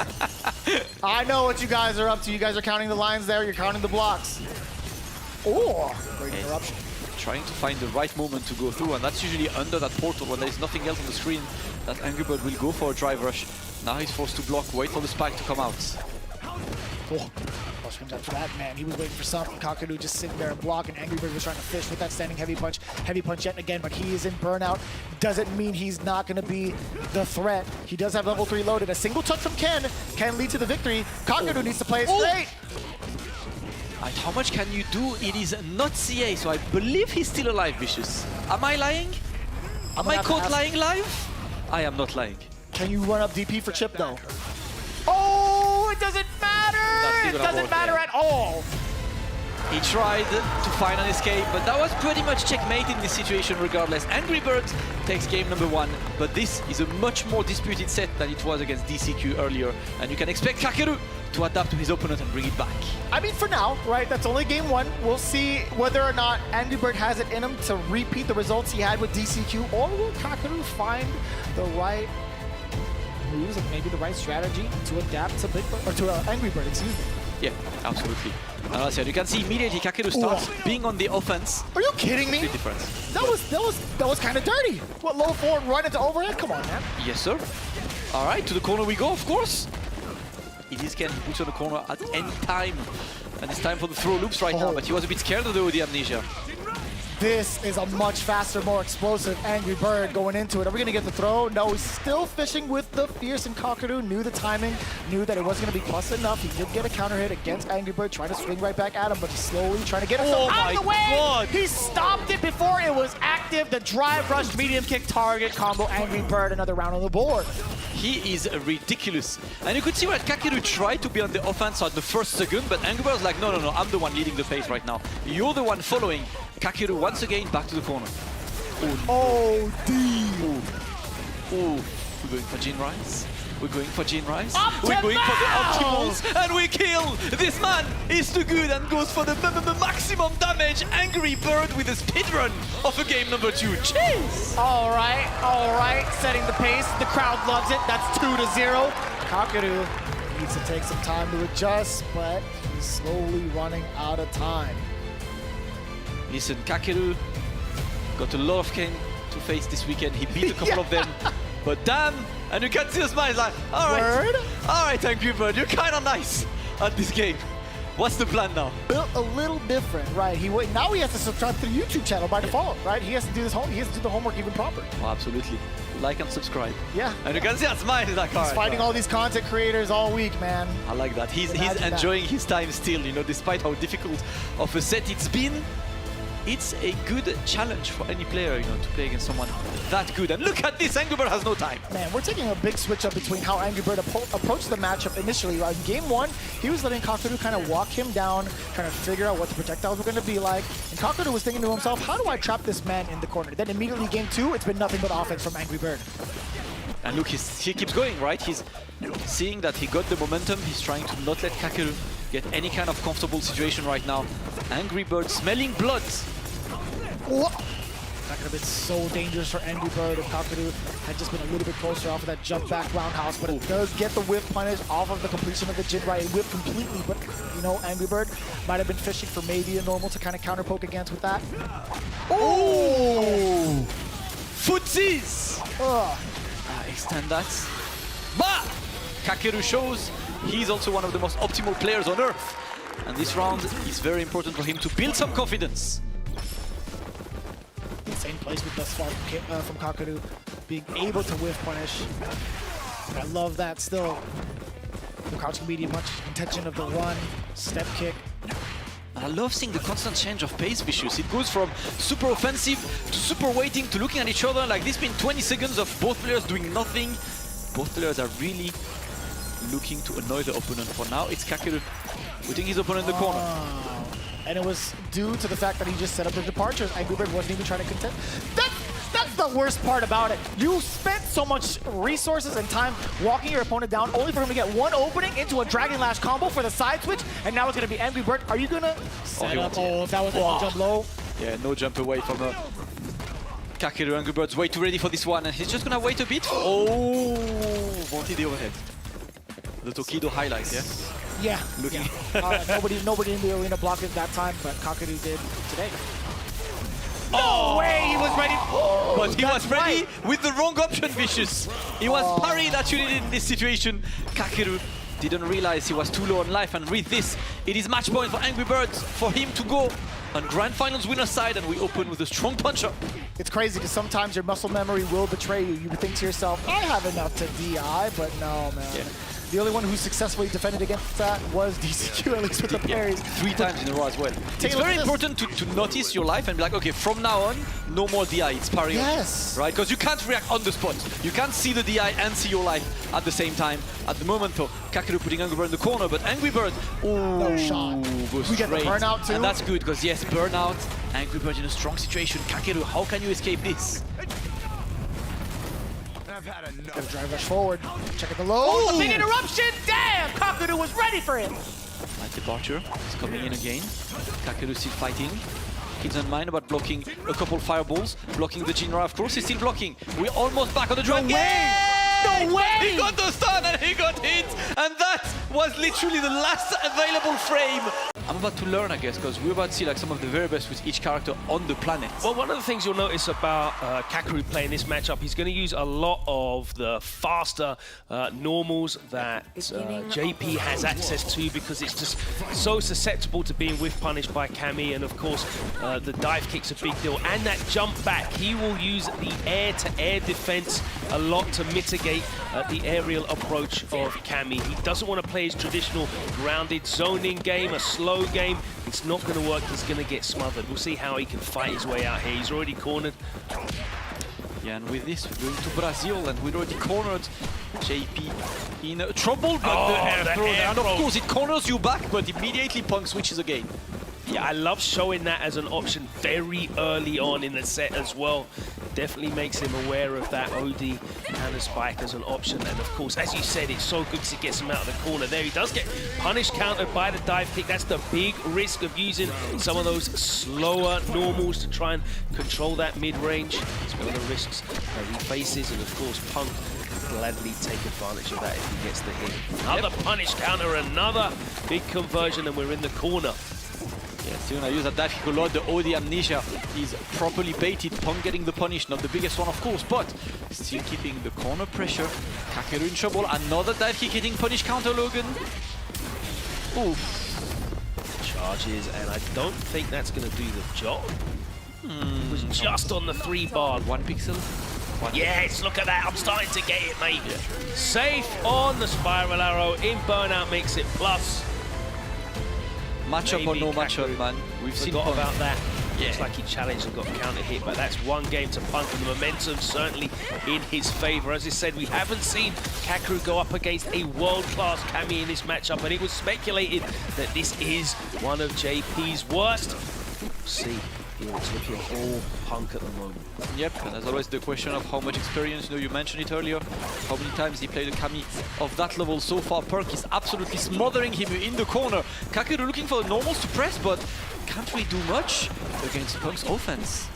Speaker 5: I know what you guys are up to. You guys are counting the lines there. You're counting the blocks. Oh, great interruption.
Speaker 4: Trying to find the right moment to go through, and that's usually under that portal when there's nothing else on the screen that AngryBird will go for a drive rush. Now he's forced to block, wait for the spike to come out.
Speaker 5: Oh, plus frames after that, man. He was waiting for something. Kakeru just sitting there and blocking. AngryBird was trying to fish with that standing heavy punch yet again, but he is in burnout. Doesn't mean he's not going to be the threat. He does have level 3 loaded. A single touch from Ken can lead to the victory. Kakeru needs to play it straight.
Speaker 4: And how much can you do? It is not CA, so I believe he's still alive, Vicious. Am I lying? Am I caught lying live? I am not lying.
Speaker 5: Can you run up DP for Chip, though? Oh, it doesn't matter! It doesn't matter at all!
Speaker 4: He tried to find an escape, but that was pretty much checkmate in this situation regardless. AngryBird takes game number 1, but this is a much more disputed set than it was against DCQ earlier, and you can expect Kakeru to adapt to his opponent and bring it back.
Speaker 5: I mean, for now, right, that's only game 1. We'll see whether or not AngryBird has it in him to repeat the results he had with DCQ, or will Kakeru find the right moves and maybe the right strategy to adapt to AngryBird, excuse me.
Speaker 4: Yeah, absolutely. And as I said, you can see immediately Kakeru starts being on the offense.
Speaker 5: Are you kidding me?
Speaker 4: Big difference.
Speaker 5: That was kind of dirty. What, low forward run into overhead? Come on, man.
Speaker 4: Yes, sir. All right, to the corner we go, of course. It is Ken, he puts on the corner at any time. And it's time for the throw loops right now, but he was a bit scared of the amnesia.
Speaker 5: This is a much faster, more explosive AngryBird going into it. Are we going to get the throw? No, he's still fishing with the Fierce, and Kakeru knew the timing, knew that it wasn't going to be plus enough. He did get a counter hit against AngryBird, trying to swing right back at him, but he's slowly trying to get himself out of the way.
Speaker 4: God.
Speaker 5: He stopped it before it was active. The drive rush, medium kick target combo, AngryBird, another round on the board.
Speaker 4: He is ridiculous. And you could see what Kakeru tried to be on the offense at the first second, but AngryBird was like, no, I'm the one leading the pace right now. You're the one following. Kakeru once again back to the corner.
Speaker 5: Oh, D.
Speaker 4: Ooh. We're going for Gene Rice. We're going for Gene Rice.
Speaker 5: Optimals!
Speaker 4: We're going for the optimals, and we kill. This man is too good and goes for the maximum damage. AngryBird with a speedrun of a game number 2. Jeez!
Speaker 5: All right, setting the pace. The crowd loves it. That's 2-0. Kakeru needs to take some time to adjust, but he's slowly running out of time.
Speaker 4: Listen, Kakeru got a lot of Ken to face this weekend. He beat a couple of them, but damn, and you can see the smile. He's like, all right, AngryBird, you're kind of nice at this game. What's the plan now?
Speaker 5: Built a little different, right? Now he has to subscribe to the YouTube channel by default, right? He has to do he has to do the homework even proper.
Speaker 4: Oh, absolutely. Like and subscribe.
Speaker 5: Yeah.
Speaker 4: And you can see that smile. He's like,
Speaker 5: He's fighting all these content creators all week, man.
Speaker 4: I like that. He's enjoying his time still, you know, despite how difficult of a set it's been. It's a good challenge for any player, you know, to play against someone that good. And look at this, AngryBird has no time.
Speaker 5: Man, we're taking a big switch up between how AngryBird approached the matchup initially. Right? In game 1, he was letting Kakeru kind of walk him down, trying to figure out what the projectiles were going to be like. And Kakeru was thinking to himself, how do I trap this man in the corner? Then immediately game 2, it's been nothing but offense from AngryBird.
Speaker 4: And look, he keeps going, right? He's seeing that he got the momentum. He's trying to not let Kakeru get any kind of comfortable situation right now. AngryBird smelling blood.
Speaker 5: Whoa. That could have been so dangerous for AngryBird if Kakeru had just been a little bit closer off of that jump back roundhouse, but it does get the whip punish off of the completion of the Jin right. It whipped completely, but you know, AngryBird might have been fishing for maybe a normal to kind of counter poke against with that.
Speaker 4: Oh! Footsies! Extend that. But Kakeru shows he's also one of the most optimal players on earth. And this round is very important for him to build some confidence.
Speaker 5: Insane placement thus far from Kakeru, being able to whiff punish. I love that still. The crouching medium, much intention of the run, step kick.
Speaker 4: I love seeing the constant change of pace, Vicious. It goes from super offensive to super waiting to looking at each other. Like this been 20 seconds of both players doing nothing. Both players are really looking to annoy the opponent. For now, it's Kakeru putting his opponent in the corner.
Speaker 5: And it was due to the fact that he just set up the departures. AngryBird wasn't even trying to contest. That's the worst part about it. You spent so much resources and time walking your opponent down only for him to get one opening into a Dragon Lash combo for the side switch, and now it's going to be AngryBird. Are you going to set up? Oh, if that was a jump low.
Speaker 4: Yeah, no jump away from Kakeru. AngryBird's way too ready for this one, and he's just going to wait a bit. Oh, wanted the overhead. The Tokido highlight, yeah?
Speaker 5: Yeah. Looking. Nobody in the arena blocked it that time, but Kakeru did today. No way he was ready.
Speaker 4: But he was ready with the wrong option, Vicious. He was parry that you needed in this situation. Kakeru didn't realize he was too low on life, and with this, it is match point for AngryBird for him to go on Grand Finals winner side, and we open with a strong punch-up.
Speaker 5: It's crazy because sometimes your muscle memory will betray you. You think to yourself, I have enough to DI, but no, man. Yeah. The only one who successfully defended against that was DCQ, at least with the parries.
Speaker 4: 3 times in a row as well. It's very important to notice your life and be like, okay, from now on, no more DI, it's parry.
Speaker 5: Yes.
Speaker 4: Right? Because you can't react on the spot. You can't see the DI and see your life at the same time. At the moment, though, Kakeru putting AngryBird in the corner, but AngryBird,
Speaker 5: no shot.
Speaker 4: Goes
Speaker 5: we
Speaker 4: straight.
Speaker 5: get the burnout too.
Speaker 4: And that's good, because yes, burnout, AngryBird in a strong situation. Kakeru, how can you escape this?
Speaker 5: Gonna drive rush forward. Check out the low. The big interruption. Damn! Kakeru was ready for it.
Speaker 4: Nice departure. He's coming in again. Kakeru still fighting. He doesn't mind about blocking a couple fireballs. Blocking the Jinra, of course. He's still blocking. We're almost back on the drive.
Speaker 5: No way!
Speaker 4: He got the stun and he got hit. And that was literally the last available frame. I'm about to learn, I guess, because we're about to see like some of the very best with each character on the planet.
Speaker 6: Well, one of the things you'll notice about Kakeru playing this matchup, he's going to use a lot of the faster normals that JP has access to, because it's just so susceptible to being whiff punished by Cammy, and of course the dive kick's a big deal, and that jump back. He will use the air-to-air defense a lot to mitigate the aerial approach of Cammy. He doesn't want to play his traditional grounded zoning game, a slow game. It's not going to work. He's going to get smothered. We'll see how he can fight his way out here. He's already cornered.
Speaker 4: Yeah, and with this, we're going to Brazil, and we're already cornered. JP in trouble, but the air throw. And of course, it corners you back, but immediately Punk switches again.
Speaker 6: Yeah, I love showing that as an option very early on in the set as well. Definitely makes him aware of that OD counter spike as an option. And of course, as you said, it's so good to get him out of the corner there. He does get punish countered by the dive kick. That's the big risk of using some of those slower normals to try and control that mid-range. It's one of the risks that he faces. And of course, Punk can gladly take advantage of that if he gets the hit. Another punish counter, another big conversion, and we're in the corner.
Speaker 4: Yeah, still gonna use that dive kick a lot. The OD Amnesia is properly baited. Punk getting the punish, not the biggest one of course, but still keeping the corner pressure. Kakeru in trouble. Another dive kick hitting punish counter, Logan. Oof.
Speaker 6: Charges, and I don't think that's gonna do the job. It was just on the 3 bar.
Speaker 4: 1 pixel.
Speaker 6: Yes, look at that. I'm starting to get it, mate. Safe on the spiral arrow. In burnout makes it plus.
Speaker 4: Matchup or no matchup, man. We've seen
Speaker 6: Forgot about that.
Speaker 4: Yeah.
Speaker 6: Looks like he challenged and got counter hit, but that's one game to Punk, and the momentum certainly in his favor. As I said, we haven't seen Kakeru go up against a world-class Kami in this matchup, and it was speculated that this is one of JP's worst. See, it's looking all Punk at the moment.
Speaker 4: Yep, and as always the question of how much experience, you mentioned it earlier, how many times he played a Kami of that level so far. Punk is absolutely smothering him in the corner. Kakeru looking for the normals to press, but can't really do much against Punk's offense.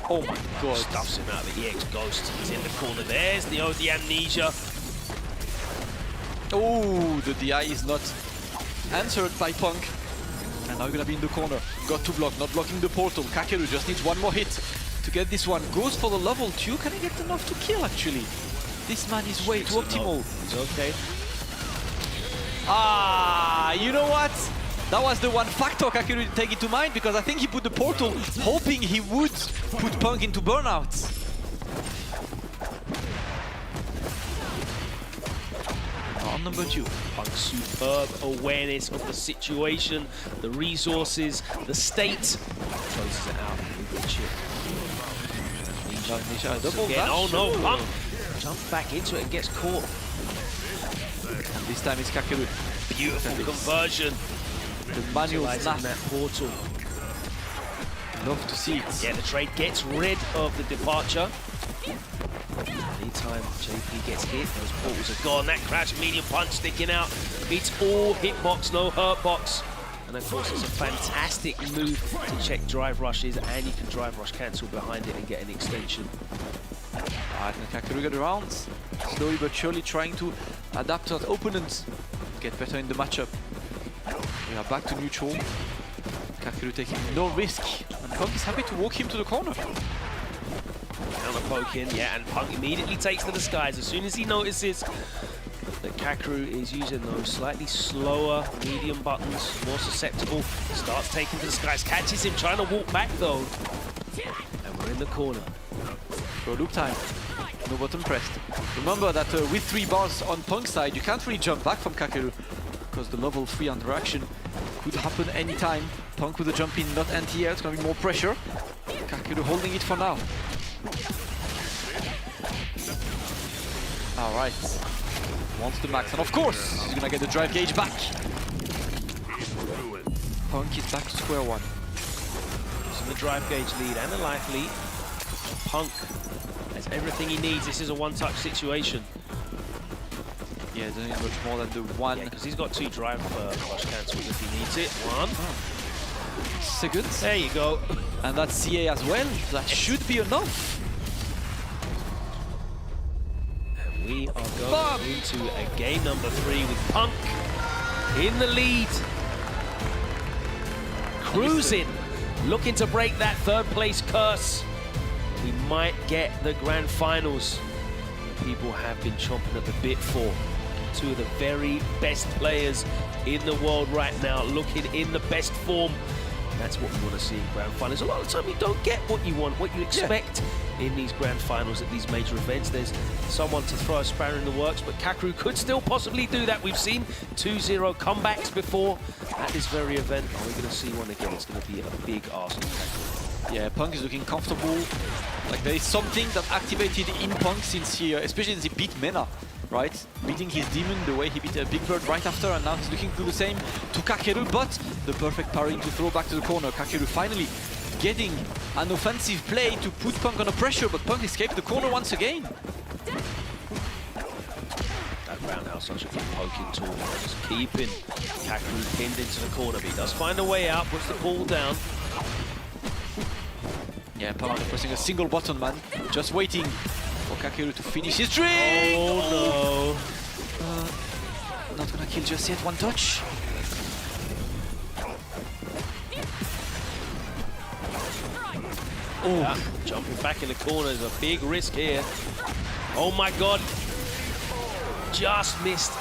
Speaker 4: Oh my god.
Speaker 6: Stuffs him out of the EX Ghost. He's in the corner. There's the OD Amnesia.
Speaker 4: Oh, the DI is not answered by Punk. And now you're gonna be in the corner. Got to block, not blocking the portal. Kakeru just needs one more hit to get this one. Goes for the level 2. Can he get enough to kill, actually? This man is way too optimal.
Speaker 6: It's okay.
Speaker 4: Ah, you know what? That was the one factor Kakeru didn't take into mind, because I think he put the portal hoping he would put Punk into burnout. On number 2.
Speaker 6: Punk's superb awareness of the situation, the resources, the state. Closes it out with the chip.
Speaker 4: Amnesia, double
Speaker 6: Again.
Speaker 4: dash.
Speaker 6: Oh no, Punk jumps back into it and gets caught.
Speaker 4: And this time it's Kakeru.
Speaker 6: Beautiful conversion.
Speaker 4: The manual
Speaker 6: Utilizing
Speaker 4: snap.
Speaker 6: that portal.
Speaker 4: Love to see it.
Speaker 6: Yeah, the trade gets rid of the departure. Anytime JP gets hit, those portals are gone. That crash medium punch sticking out. It's all hitbox, no hurt box. And of course, it's a fantastic move to check drive rushes, and you can drive rush cancel behind it and get an extension.
Speaker 4: Alright, and Kakeru get around. Slowly but surely trying to adapt to that opponent. Get better in the matchup. We are back to neutral. Kakeru taking no risk. And Punk is happy to walk him to the corner.
Speaker 6: Counter poking, yeah, and Punk immediately takes to the skies as soon as he notices that Kakeru is using those slightly slower medium buttons, more susceptible. Starts taking to the skies, catches him trying to walk back though. And we're in the corner.
Speaker 4: So loop time. No button pressed. Remember that with 3 bars on Punk's side, you can't really jump back from Kakeru, because the level 3 interaction could happen anytime. Punk with a jump in, not anti-air, it's gonna be more pressure. Kakeru holding it for now. Alright. Wants the max, and of course, he's gonna get the drive gauge back. Punk is back to square one.
Speaker 6: So the drive gauge lead and the life lead. Punk has everything he needs. This is a one-touch situation.
Speaker 4: Yeah, doesn't need much more than the one.
Speaker 6: Yeah, because he's got 2 drive rush cancels if he needs it. 1.
Speaker 4: Second.
Speaker 6: There you go.
Speaker 4: And that's CA as well. That should be enough.
Speaker 6: And we are going into a game number 3 with Punk in the lead. Cruising, looking to break that 3rd place curse. We might get the grand finals. People have been chomping at the bit for. 2 of the very best players in the world right now, looking in the best form. That's what we want to see in grand finals. A lot of the time you don't get what you want, what you expect in these grand finals at these major events. There's someone to throw a spanner in the works, but Kakeru could still possibly do that. We've seen 2-0 comebacks before at this very event. Are we going to see one again? It's going to be a big ask of Kakeru.
Speaker 4: Yeah, Punk is looking comfortable. Like there is something that activated in Punk since he, especially since he beat Mena right? Beating his demon the way he beat Big Bird right after, and now he's looking to do the same to Kakeru, but the perfect parry to throw back to the corner. Kakeru finally getting an offensive play to put Punk under pressure, but Punk escaped the corner once again.
Speaker 6: That roundhouse, such a good poking tool, just keeping Kakeru pinned into the corner, but he does find a way out, puts the ball down.
Speaker 4: Yeah, Punk pressing a single button, man, just waiting for Kakeru to finish his drink!
Speaker 6: Oh
Speaker 4: no! Not gonna kill just yet, one touch.
Speaker 6: Oh, yeah, jumping back in the corner is a big risk here. Oh my god! Just misjudged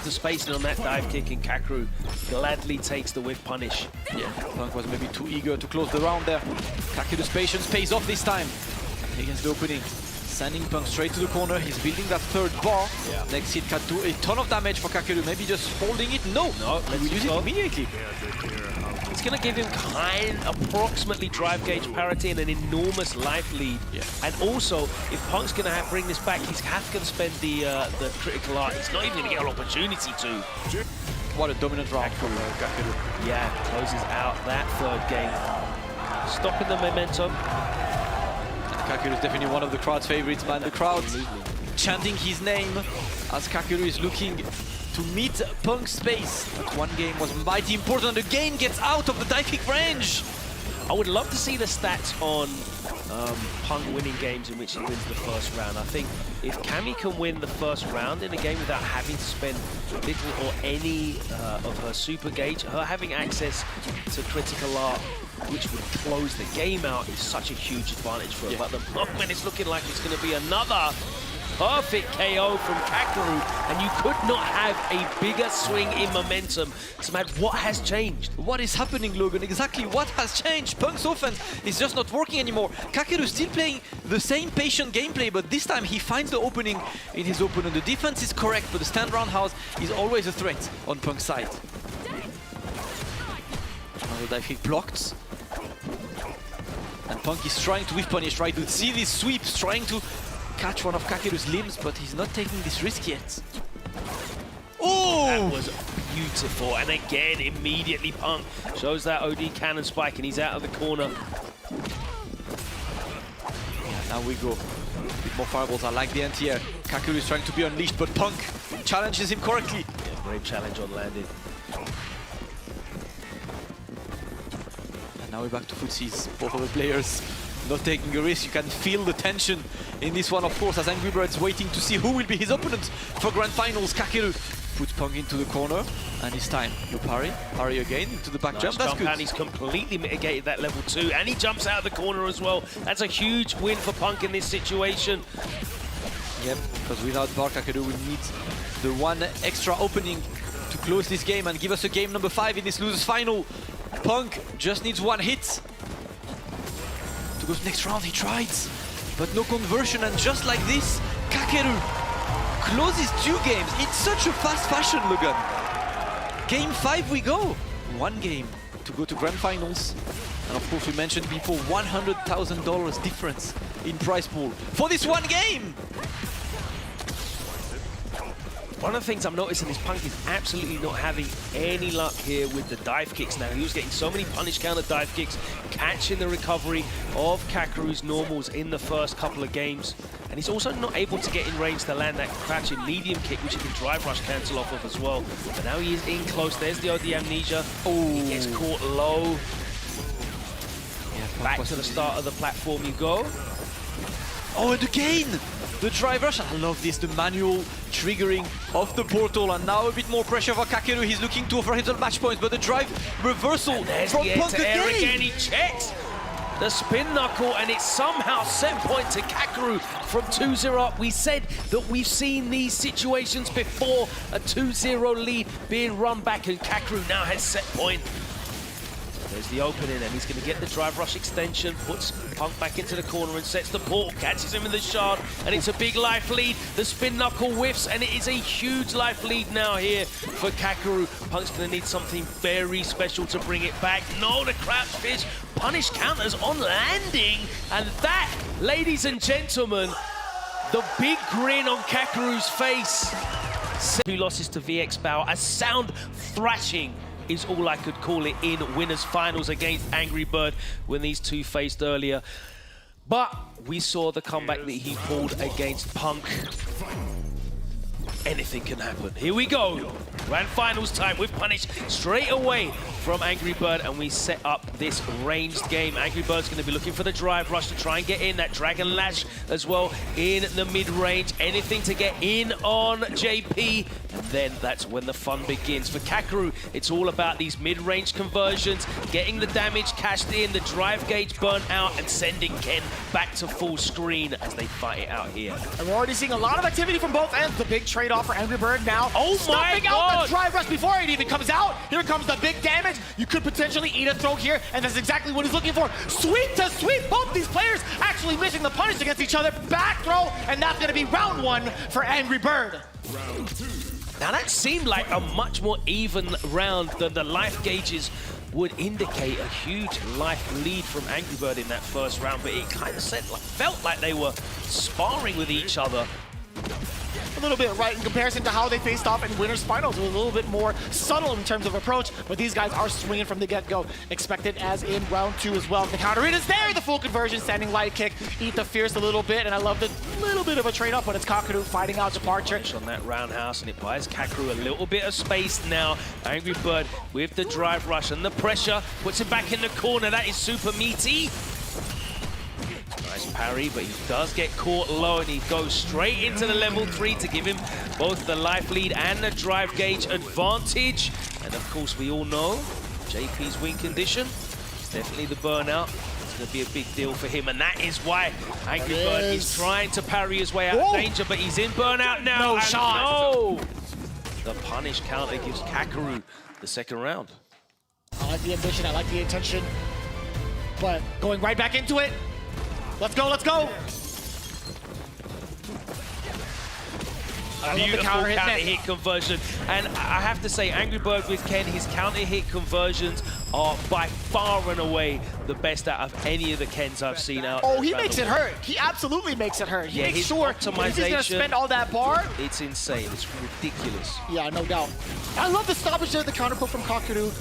Speaker 6: the spacing on that dive kick, and Kakeru gladly takes the whiff punish.
Speaker 4: Yeah, Punk was maybe too eager to close the round there. Kakeru's patience pays off this time. He gets the opening, sending Punk straight to the corner. He's building that third bar.
Speaker 6: Yeah.
Speaker 4: Next hit can do a ton of damage for Kakeru. Maybe just holding it. No, he will use it immediately.
Speaker 6: It's going to give him approximately drive gauge parity and an enormous life lead.
Speaker 4: Yeah.
Speaker 6: And also, if Punk's going to bring this back, he's going to spend the critical art. He's not even going to get an opportunity to.
Speaker 4: What a dominant round from Kakeru.
Speaker 6: Yeah, closes out that third game. Stopping the momentum.
Speaker 4: Kakeru is definitely one of the crowd's favorites, man. The crowd chanting his name as Kakeru is looking to meet Punk's space. But one game was mighty important. The game gets out of the dive kick range.
Speaker 6: I would love to see the stats on Punk winning games in which he wins the first round. I think if Cammy can win the first round in a game without having to spend little or any of her super gauge, her having access to critical art, which would close the game out, is such a huge advantage for her. But the moment it's looking like it's going to be another perfect KO from Kakeru, and you could not have a bigger swing in momentum. So, man, what has changed?
Speaker 4: What is happening, Logan? Exactly what has changed? Punk's offense is just not working anymore. Kakeru still playing the same patient gameplay, but this time he finds the opening in his opponent. The defense is correct, but the stand roundhouse is always a threat on Punk's side. Now the dive kick blocked. And Punk is trying to whiff punish, right? To see these sweeps, trying to catch one of Kakeru's limbs, but he's not taking this risk yet. Oh!
Speaker 6: That was beautiful, and again, immediately Punk shows that OD cannon spike, and he's out of the corner.
Speaker 4: Yeah, now we go. A bit more fireballs. I like the anti-air. Kakeru is trying to be unleashed, but Punk challenges him correctly.
Speaker 6: Yeah, great challenge on landing.
Speaker 4: And now we're back to footsies. Both of the players not taking a risk. You can feel the tension in this one, of course, as AngryBird's waiting to see who will be his opponent for Grand Finals. Kakeru puts Punk into the corner, and this time, no parry. Parry again into the back jump. That's good.
Speaker 6: And he's completely mitigated that level 2, and he jumps out of the corner as well. That's a huge win for Punk in this situation.
Speaker 4: Yep, because without bar, Kakeru will need the one extra opening to close this game and give us a game number 5 in this losers final. Punk just needs one hit to go to next round. He tried, but no conversion, and just like this, Kakeru closes 2 games in such a fast fashion, Logan. Game 5 we go. One game to go to Grand Finals. And of course, we mentioned before, $100,000 difference in prize pool for this one game.
Speaker 6: One of the things I'm noticing is Punk is absolutely not having any luck here with the dive kicks now. He was getting so many punish counter dive kicks, catching the recovery of Kakeru's normals in the first couple of games. And he's also not able to get in range to land that crouching medium kick, which he can drive rush cancel off of as well. But now he is in close. There's the OD amnesia. Oh, he gets caught low.
Speaker 4: Yeah,
Speaker 6: back to the start of the platform you go.
Speaker 4: Oh, and again, the drive rush. I love this, the manual triggering of the portal, and now a bit more pressure for Kakeru. He's looking to offer himself match points, but the drive reversal from Punk again.
Speaker 6: He checks the spin knuckle, and it's somehow set point to Kakeru from 2-0 up. We said that we've seen these situations before, a 2-0 lead being run back, and Kakeru now has set point. There's the opening, and he's going to get the drive rush extension, puts Punk back into the corner and sets the portal, catches him in the shard, and it's a big life lead. The spin knuckle whiffs, and it is a huge life lead now here for Kakeru. Punk's going to need something very special to bring it back. No, the crouch fish punish counters on landing, and that, ladies and gentlemen, The big grin on Kakeru's face. 2 losses to VXBAO. A sound thrashing is all I could call it in winners finals against AngryBird when these two faced earlier. But we saw the comeback that he pulled against Punk. Anything can happen. Here we go. Grand finals time with Punish straight away from AngryBird, and we set up this ranged game. AngryBird's going to be looking for the drive rush to try and get in. That Dragon Lash as well in the mid-range. Anything to get in on JP, and then that's when the fun begins. For Kakeru, it's all about these mid-range conversions, getting the damage cashed in, the drive gauge burnt out, and sending Ken back to full screen as they fight it out here.
Speaker 5: And we're already seeing a lot of activity from both ends. The big trade-off for AngryBird now.
Speaker 6: Oh my
Speaker 5: Stuffing
Speaker 6: God!
Speaker 5: out the drive rush before it even comes out. Here comes the big damage. You could potentially eat a throw here, and that's exactly what he's looking for. Sweep to sweep. Both these players actually missing the punish against each other. Back throw, and that's going to be round 1 for AngryBird.
Speaker 6: Now that seemed like a much more even round than the life gauges would indicate. A huge life lead from AngryBird in that first round, but it kind of felt like they were sparring with each other.
Speaker 5: A little bit right in comparison to how they faced off in winners finals. It was a little bit more subtle in terms of approach, but these guys are swinging from the get-go. Expected as in round 2 as well. The counter hit is there, the full conversion, standing light kick, eat the fierce a little bit, and I love the little bit of a trade-up, but it's Kakeru fighting out Departure.
Speaker 6: On that roundhouse, and it buys Kakeru a little bit of space now. AngryBird with the drive rush and the pressure, puts him back in the corner. That is super meaty. Nice parry, but he does get caught low, and he goes straight into the level 3 to give him both the life lead and the drive gauge advantage. And of course, we all know JP's win condition is definitely the burnout. It's going to be a big deal for him, and that is why AngryBird is trying to parry his way out of danger, but he's in burnout now.
Speaker 5: No shot.
Speaker 6: No! The punish counter gives Kakeru the second round.
Speaker 5: I like the ambition, I like the intention, but going right back into it. Let's go, let's go!
Speaker 6: Beautiful counter hit conversion. And I have to say, AngryBird with Ken, his counter hit conversions are by far and away the best out of any of the Kens I've seen out.
Speaker 5: Oh, he makes it hurt. He absolutely makes it hurt. He makes sure if he's going to spend all that bar.
Speaker 6: It's insane. It's ridiculous.
Speaker 5: Yeah, no doubt. I love the stoppage there, the counter pull from Kakeru.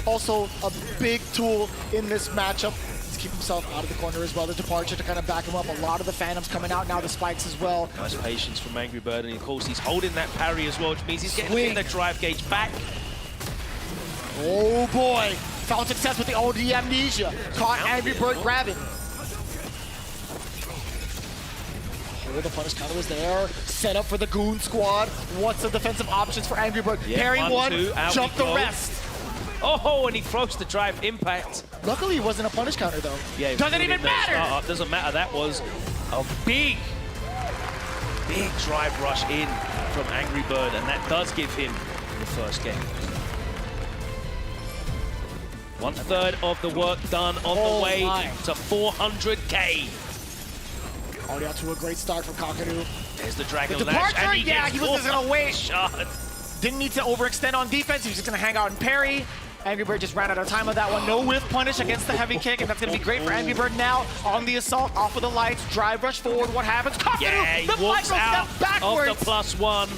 Speaker 5: Also a big tool in this matchup. Keep himself out of the corner as well. The Departure to kind of back him up. A lot of the Phantoms coming out now, the spikes as well.
Speaker 6: Nice patience from AngryBird, and of course he's holding that parry as well, which means he's getting the drive gauge back.
Speaker 5: Oh boy, found success with the OD amnesia. Caught AngryBird grabbing. Oh, the punish counter was there. Set up for the Goon Squad. What's the defensive options for AngryBird?
Speaker 6: Yeah,
Speaker 5: Parry one,
Speaker 6: out
Speaker 5: jump the rest.
Speaker 6: Oh, and he throws the drive impact.
Speaker 5: Luckily, it wasn't a punish counter, though.
Speaker 6: Yeah,
Speaker 5: doesn't even matter.
Speaker 6: Doesn't matter. That was a big drive rush in from AngryBird, and that does give him the first game. 1/3 of the work done on the way to 400K.
Speaker 5: Already out to a great start from Kakeru.
Speaker 6: There's the Dragon Lash.
Speaker 5: Departure, yeah, he was just gonna wait.
Speaker 6: Shot.
Speaker 5: Didn't need to overextend on defense. He was just gonna hang out and parry. AngryBird just ran out of time on that one. No whiff punish against the heavy kick, and that's gonna be great for AngryBird now. On the assault, off of the lights, drive rush forward. What happens? Kakeru,
Speaker 6: yeah, he
Speaker 5: the
Speaker 6: walks
Speaker 5: micro
Speaker 6: out
Speaker 5: step backwards.
Speaker 6: of the +1.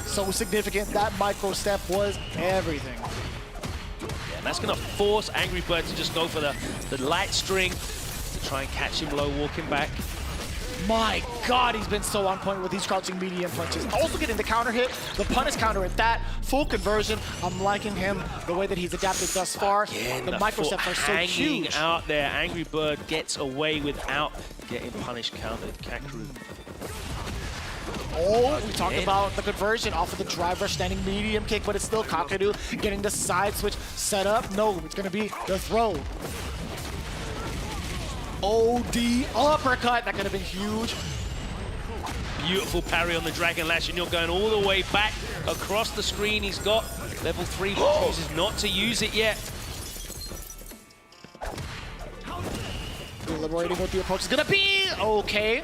Speaker 5: So significant. That micro step was everything.
Speaker 6: Yeah, and that's gonna force AngryBird to just go for the light string to try and catch him low walking back.
Speaker 5: My God, he's been so on point with these crouching medium punches. Also getting the counter hit, the punish counter at that, full conversion. I'm liking him, the way that he's adapted thus far.
Speaker 6: Again,
Speaker 5: the micro steps are so huge.
Speaker 6: Out there, AngryBird gets away without getting punish countered. Kakeru.
Speaker 5: Oh, we talked about the conversion off of the drive rush standing medium kick, but it's still Kakeru getting the side switch set up. No, it's gonna be the throw. OD uppercut, that could have been huge.
Speaker 6: Beautiful parry on the Dragon Lash, and you're going all the way back across the screen. He's got level 3, but chooses not to use it yet.
Speaker 5: Deliberating what the approach is gonna be. Okay.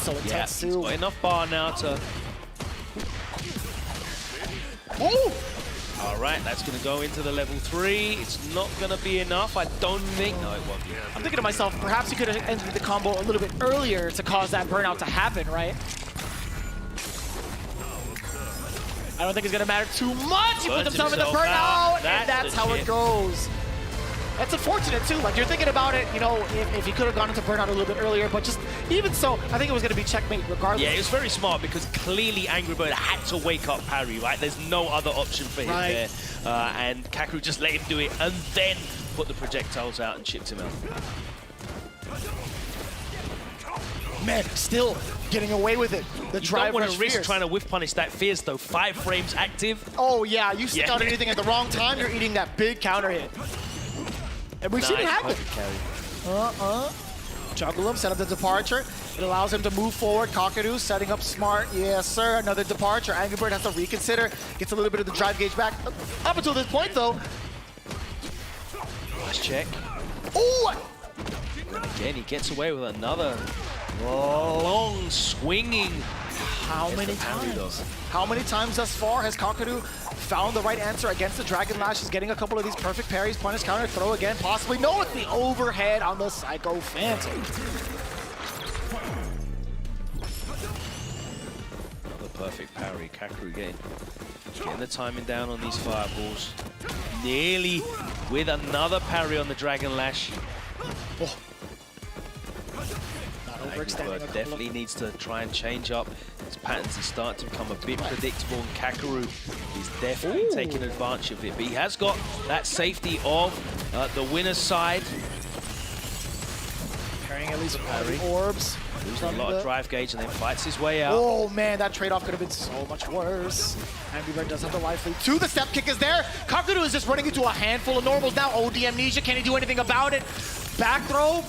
Speaker 5: So intense
Speaker 6: He's got enough bar now to...
Speaker 5: Oh!
Speaker 6: All right, that's going to go into the level 3. It's not going to be enough, I don't think. No, it won't be.
Speaker 5: I'm thinking to myself, perhaps he could have entered the combo a little bit earlier to cause that burnout to happen, right? I don't think it's gonna matter too much. He put himself in the burnout, and that's how it goes. That's unfortunate too. Like, you're thinking about it, you know, if he could have gone into burnout a little bit earlier, but just even so, I think it was gonna be checkmate regardless.
Speaker 6: Yeah, it was very smart because clearly AngryBird had to wake up parry, right? There's no other option for him there. And Kakeru just let him do it and then put the projectiles out and chipped him out.
Speaker 5: Man, still getting away with it. The drive
Speaker 6: don't want
Speaker 5: rush
Speaker 6: to risk
Speaker 5: fierce.
Speaker 6: trying to whiff punish that fierce though. 5 frames active.
Speaker 5: Oh yeah, you stick out anything at the wrong time, you're eating that big counter hit. And we've seen it happen. Juggle him, set up the departure. It allows him to move forward. Kakeru setting up smart. Yes, sir. Another departure. AngryBird has to reconsider. Gets a little bit of the drive gauge back. Up until this point, though.
Speaker 6: Nice check.
Speaker 5: Oh!
Speaker 6: And again, he gets away with another long swinging.
Speaker 5: How many times? How many times thus far has Kakeru found the right answer against the Dragon Lash? He's getting a couple of these perfect parries, punish, counter, throw again, possibly. No, it's the overhead on the Psycho Phantom.
Speaker 6: Another perfect parry. Kakeru getting the timing down on these fireballs. Nearly with another parry on the Dragon Lash.
Speaker 5: Oh.
Speaker 6: AngryBird definitely needs to try and change up his patterns. He's starting to become a bit predictable, and Kakeru is definitely taking advantage of it. But he has got that safety of the winner's side.
Speaker 5: Carrying at least parry orbs.
Speaker 6: Losing a lot of drive gauge and then fights his way out.
Speaker 5: Oh man, that trade-off could have been so much worse. AngryBird does have the life lead. The step kick is there. Kakeru is just running into a handful of normals now. OD amnesia, can he do anything about it? Back throw.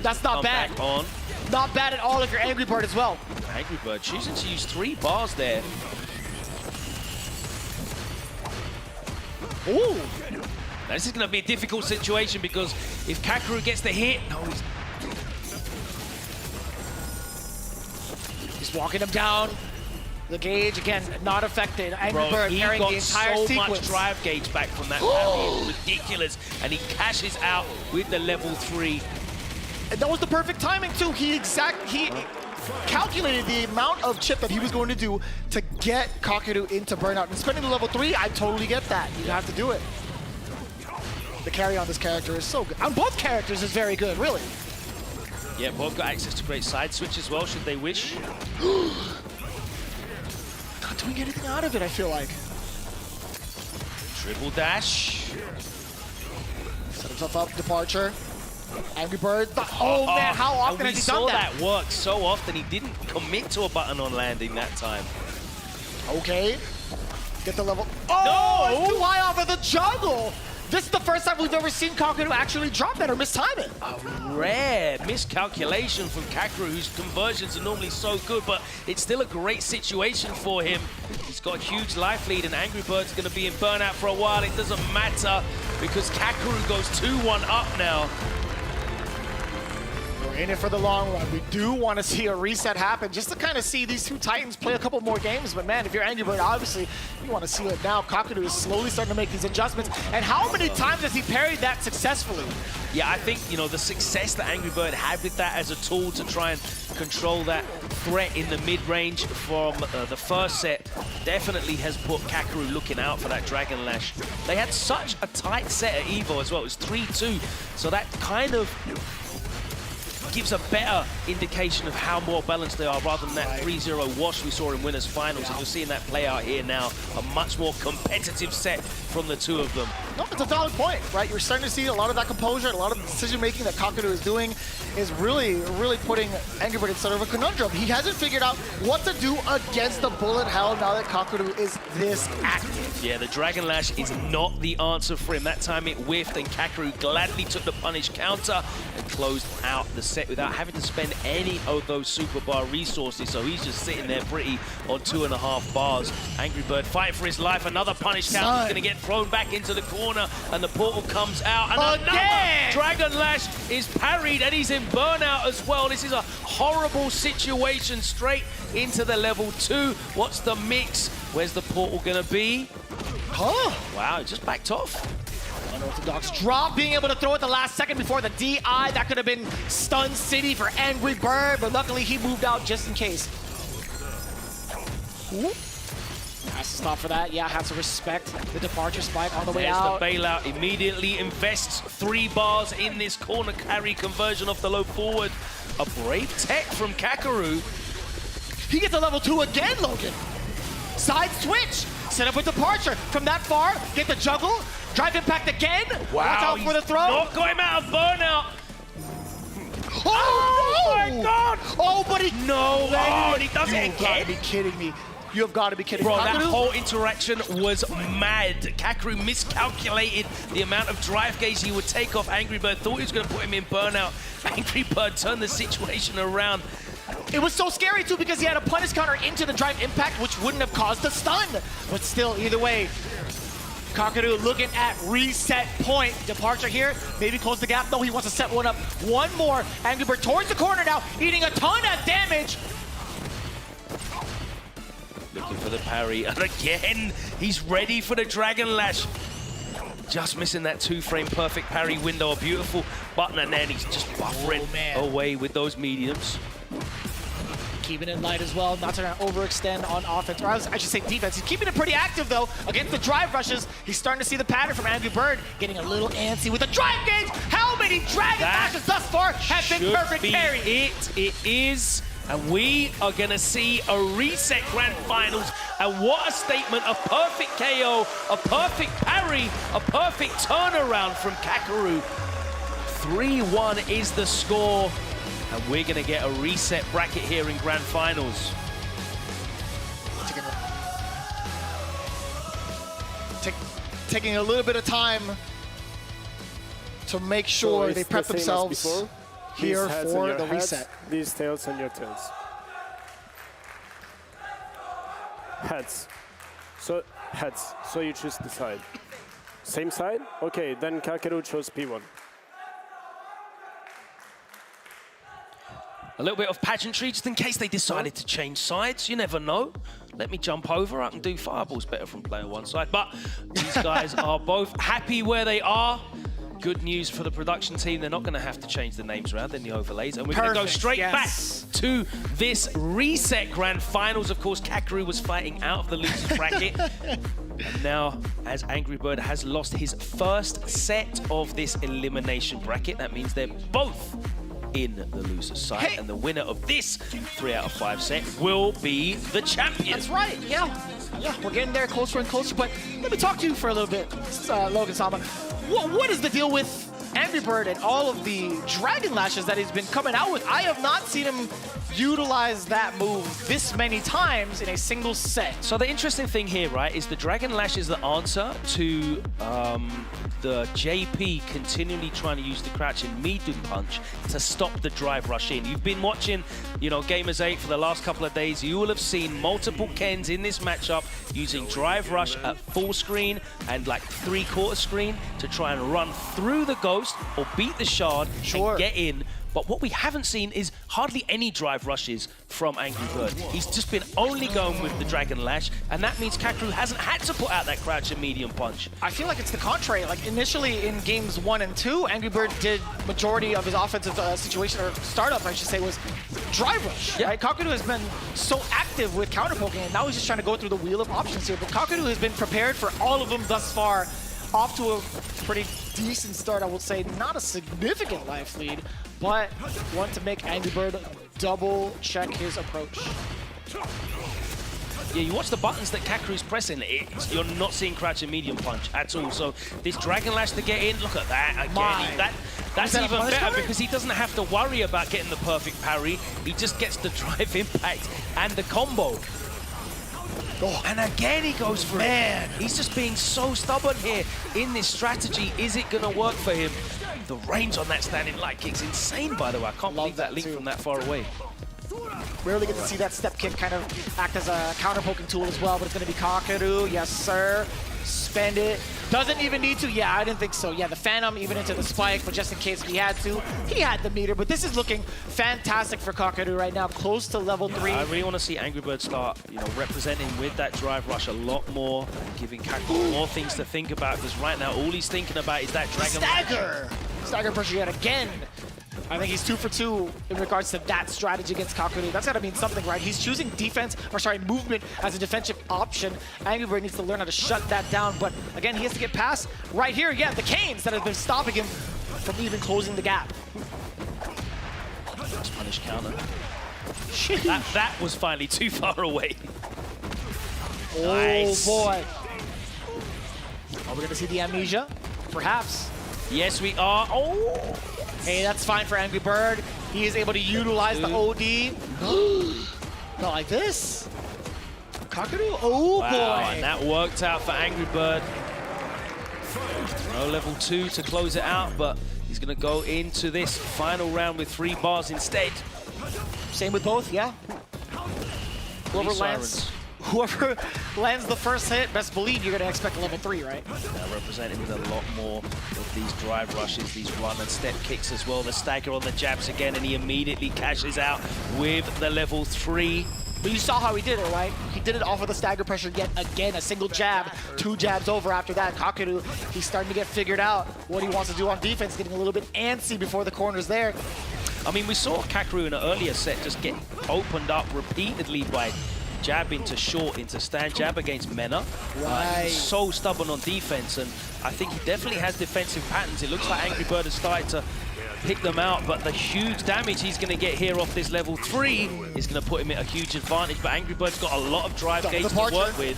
Speaker 5: That's not bad.
Speaker 6: Back on.
Speaker 5: Not bad at all if you're AngryBird as well.
Speaker 6: AngryBird choosing to use 3 bars there.
Speaker 5: Ooh.
Speaker 6: Now, this is going to be a difficult situation because if Kakeru gets the hit,
Speaker 5: He's walking him down. The gauge, again, not affected. AngryBird carrying the entire
Speaker 6: so
Speaker 5: sequence.
Speaker 6: much drive gauge back from that parry. It's ridiculous. And he cashes out with the level 3.
Speaker 5: And that was the perfect timing too. He calculated the amount of chip that he was going to do to get Kakeru into burnout. And spending the level 3, I totally get that. You have to do it. The carry on this character is so good. On both characters is very good, really.
Speaker 6: Yeah, both got access to great side switch as well, should they wish.
Speaker 5: Not doing anything out of it, I feel like.
Speaker 6: Triple dash.
Speaker 5: Set himself up, departure. AngryBird. Oh man, how often has he done that?
Speaker 6: We saw that work so often. He didn't commit to a button on landing that time.
Speaker 5: Okay. Get the level. Oh,
Speaker 6: No!
Speaker 5: it's too high off of the juggle. This is the first time we've ever seen Kakeru actually drop that or mistime it.
Speaker 6: A rare miscalculation from Kakeru, whose conversions are normally so good, but it's still a great situation for him. He's got a huge life lead, and AngryBird's going to be in burnout for a while. It doesn't matter because Kakeru goes 2-1 up now.
Speaker 5: We're in it for the long run. We do want to see a reset happen just to kind of see these two Titans play a couple more games. But man, if you're AngryBird, obviously you want to see it now. Kakeru is slowly starting to make these adjustments. And how many times has he parried that successfully?
Speaker 6: Yeah, I think, you know, the success that AngryBird had with that as a tool to try and control that threat in the mid-range from the first set definitely has put Kakeru looking out for that Dragon Lash. They had such a tight set at EVO as well. It was 3-2, so that kind of gives a better indication of how more balanced they are rather than that 3-0 wash we saw in winners finals. And you're seeing that play out here now, a much more competitive set from the two of them.
Speaker 5: No, it's a valid point, right? You're starting to see a lot of that composure, a lot of the decision-making that Kakeru is doing is really putting AngryBird in sort of a conundrum. He hasn't figured out what to do against the bullet hell now that Kakeru is this active.
Speaker 6: Yeah, the Dragon Lash is not the answer for him. That time it whiffed and Kakeru gladly took the punish counter and closed out the set without having to spend any of those super bar resources. So he's just sitting there pretty on 2.5 bars. AngryBird fighting for his life. Another punish counter is going to get thrown back into the corner and the portal comes out. And another Dragon Lash is parried and he's in burnout as well. This is a horrible situation straight into the level 2. What's the mix? Where's the portal going to be?
Speaker 5: Oh!
Speaker 6: Wow, just backed off.
Speaker 5: Unorthodox drop, being able to throw it the last second before the DI. That could have been Stun City for AngryBird, but luckily he moved out just in case. Ooh. Has to stop for that. Yeah, has to respect the departure spike on the way out.
Speaker 6: There's the bailout. Immediately invests 3 bars in this corner carry conversion off the low forward. A brave tech from Kakeru.
Speaker 5: He gets a level 2 again, Logan. Side switch. Set up with departure. From that far, get the juggle. Drive impact again.
Speaker 6: Wow,
Speaker 5: watch out for the throw.
Speaker 6: Not got him out of burnout.
Speaker 5: Oh
Speaker 6: my God.
Speaker 5: Oh, but he...
Speaker 6: No. Oh, and he does it
Speaker 5: You've got to
Speaker 6: again.
Speaker 5: be kidding me. You have got to be kidding me.
Speaker 6: Bro, that
Speaker 5: Kakeru?
Speaker 6: whole interaction was mad. Kakeru miscalculated the amount of drive gauge he would take off AngryBird. Thought he was going to put him in burnout. AngryBird turned the situation around.
Speaker 5: It was so scary too because he had a punish counter into the drive impact, which wouldn't have caused the stun. But still, either way, Kakeru looking at reset point. Departure here, maybe close the gap. No, he wants to set one up. One more. AngryBird towards the corner now, eating a ton of damage.
Speaker 6: Looking for the parry, and again, he's ready for the Dragon Lash. Just missing that 2-frame perfect parry window. A beautiful button, and then he's just buffering away with those mediums.
Speaker 5: Keeping it light as well, not to overextend on offense, or I should say defense. He's keeping it pretty active though against the drive rushes. He's starting to see the pattern from AngryBird, getting a little antsy with the drive gauge. How many Dragon Lashes thus far have been perfect parry?
Speaker 6: It is, and we are gonna see a reset grand finals. And what a statement! A perfect KO, a perfect parry, a perfect turnaround from Kakeru. 3-1 is the score. And we're going to get a reset bracket here in Grand Finals.
Speaker 5: Taking a little bit of time to make sure
Speaker 8: so
Speaker 5: they prep themselves here for the reset.
Speaker 8: These tails and your tails. Heads. So heads. So you choose the side. Same side? Okay, then Kakeru chose P1.
Speaker 6: A little bit of pageantry just in case they decided to change sides. You never know. Let me jump over. I can do fireballs better from player one side. But these guys are both happy where they are. Good news for the production team. They're not going to have to change the names around in the overlays. And we're going to go straight back to this reset grand finals. Of course, Kakeru was fighting out of the losers bracket. And now, as AngryBird has lost his first set of this elimination bracket, that means they're both in the loser's side, and the winner of this 3 out of 5 set will be the champion.
Speaker 5: That's right, yeah, we're getting there closer and closer, but let me talk to you for a little bit, Logan Sama. What is the deal with AngryBird and all of the Dragon Lashes that he's been coming out with? I have not seen him utilize that move this many times in a single set.
Speaker 6: So the interesting thing here, right, is the Dragon Lash is the answer to the JP continually trying to use the crouching medium punch to stop the drive rush in. You've been watching, you know, Gamers8 for the last couple of days. You will have seen multiple Kens in this matchup using drive rush at full screen and like 3/4 screen to try and run through the ghost or beat the shard and get in. But what we haven't seen is hardly any drive rushes from AngryBird. He's just been only going with the Dragon Lash, and that means Kakeru hasn't had to put out that crouching medium punch.
Speaker 5: I feel like it's the contrary. Like initially in games 1 and 2, AngryBird did majority of his offensive situation, or startup I should say, was drive rush. Right? Kakeru has been so active with counter poking, and now he's just trying to go through the wheel of options here. But Kakeru has been prepared for all of them thus far. Off to a pretty decent start, I would say. Not a significant life lead, but want to make AngryBird double check his approach.
Speaker 6: Yeah, you watch the buttons that Kakeru's pressing, you're not seeing crouching medium punch at all. So this Dragon Lash to get in, look at that again. That's even better because he doesn't have to worry about getting the perfect parry. He just gets the drive impact and the combo. Oh, and again he goes for it. He's just being so stubborn here in this strategy. Is it going to work for him? The range on that standing light kick's insane, by the way. I can't believe that leap from that far away.
Speaker 5: Rarely get to see that step kick kind of act as a counter poking tool as well, but it's going to be Kakeru. Yes, sir. Spend it. Doesn't even need to. Yeah, I didn't think so. Yeah, the Phantom even into the spike, but just in case he had to, he had the meter. But this is looking fantastic for Kakeru right now, close to level 3.
Speaker 6: I really want to see AngryBird start, representing with that drive rush a lot more, giving Kakeru more things to think about, because right now all he's thinking about is that Dragon
Speaker 5: Stagger! Stagger pressure yet again. I think he's 2 for 2 in regards to that strategy against Kakeru. That's got to mean something, right? He's choosing movement as a defensive option. AngryBird needs to learn how to shut that down. But again, he has to get past right here. Yeah, the canes that have been stopping him from even closing the gap.
Speaker 6: Punish counter. That was finally too far away.
Speaker 5: Oh
Speaker 6: Nice.
Speaker 5: boy. Are we going to see the amnesia? Perhaps.
Speaker 6: Yes, we are. Oh!
Speaker 5: Hey, that's fine for AngryBird. He is able to utilize the OD. Not like this. Kakeru? Oh
Speaker 6: Wow,
Speaker 5: boy.
Speaker 6: and that worked out for AngryBird. No level 2 to close it out, but he's going to go into this final round with 3 bars instead.
Speaker 5: Same with both, yeah. Whoever lands the first hit, best believe you're going to expect level 3, right?
Speaker 6: Now representing with a lot more of these drive rushes, these run and step kicks as well. The stagger on the jabs again, and he immediately cashes out with the level 3.
Speaker 5: But you saw how he did it, right? He did it off of the stagger pressure yet again. A single jab, 2 jabs over after that. Kakeru, he's starting to get figured out what he wants to do on defense, getting a little bit antsy before the corner's there.
Speaker 6: I mean, we saw Kakeru in an earlier set just get opened up repeatedly by jab into short, into stand jab against Mena.
Speaker 5: Right.
Speaker 6: He's so stubborn on defense, and I think he definitely has defensive patterns. It looks like AngryBird has started to pick them out, but the huge damage he's going to get here off this level 3 is going to put him at a huge advantage. But AngryBird's got a lot of drive gauge to work with.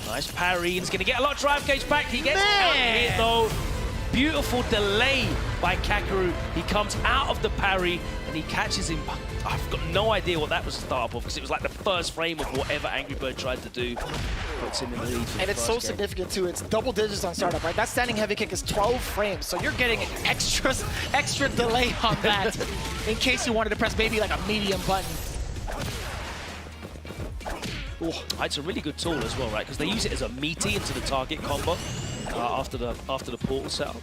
Speaker 6: Nice parry, and he's going to get a lot of drive gauge back. He gets out here though. Beautiful delay by Kakeru. He comes out of the parry and he catches him. I've got no idea what that was the start of, because it was like the first frame of whatever AngryBird tried to do. Puts him in the lead for
Speaker 5: And it's so significant too. It's double digits on startup, right? That standing heavy kick is 12 frames, so you're getting an extra delay on that in case you wanted to press maybe like a medium button.
Speaker 6: Ooh. It's a really good tool as well, right? Because they use it as a meaty into the target combo after the portal setup.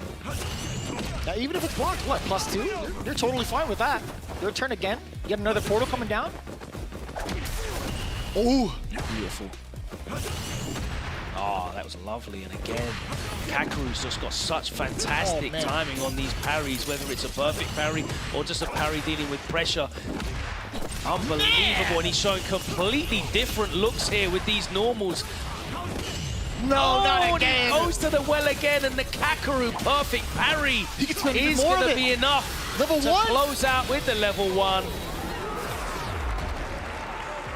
Speaker 5: Now, even if it's blocked, what, +2? You're totally fine with that. Your turn again. You get another portal coming down. Oh,
Speaker 6: beautiful. Oh, that was lovely. And again, Kakeru's just got such fantastic timing on these parries, whether it's a perfect parry or just a parry dealing with pressure. Unbelievable, and he's showing completely different looks here with these normals.
Speaker 5: No, not again.
Speaker 6: He goes to the well again, and the Kakeru perfect parry is going to be enough
Speaker 5: level
Speaker 6: to
Speaker 5: 1
Speaker 6: close out with the level 1.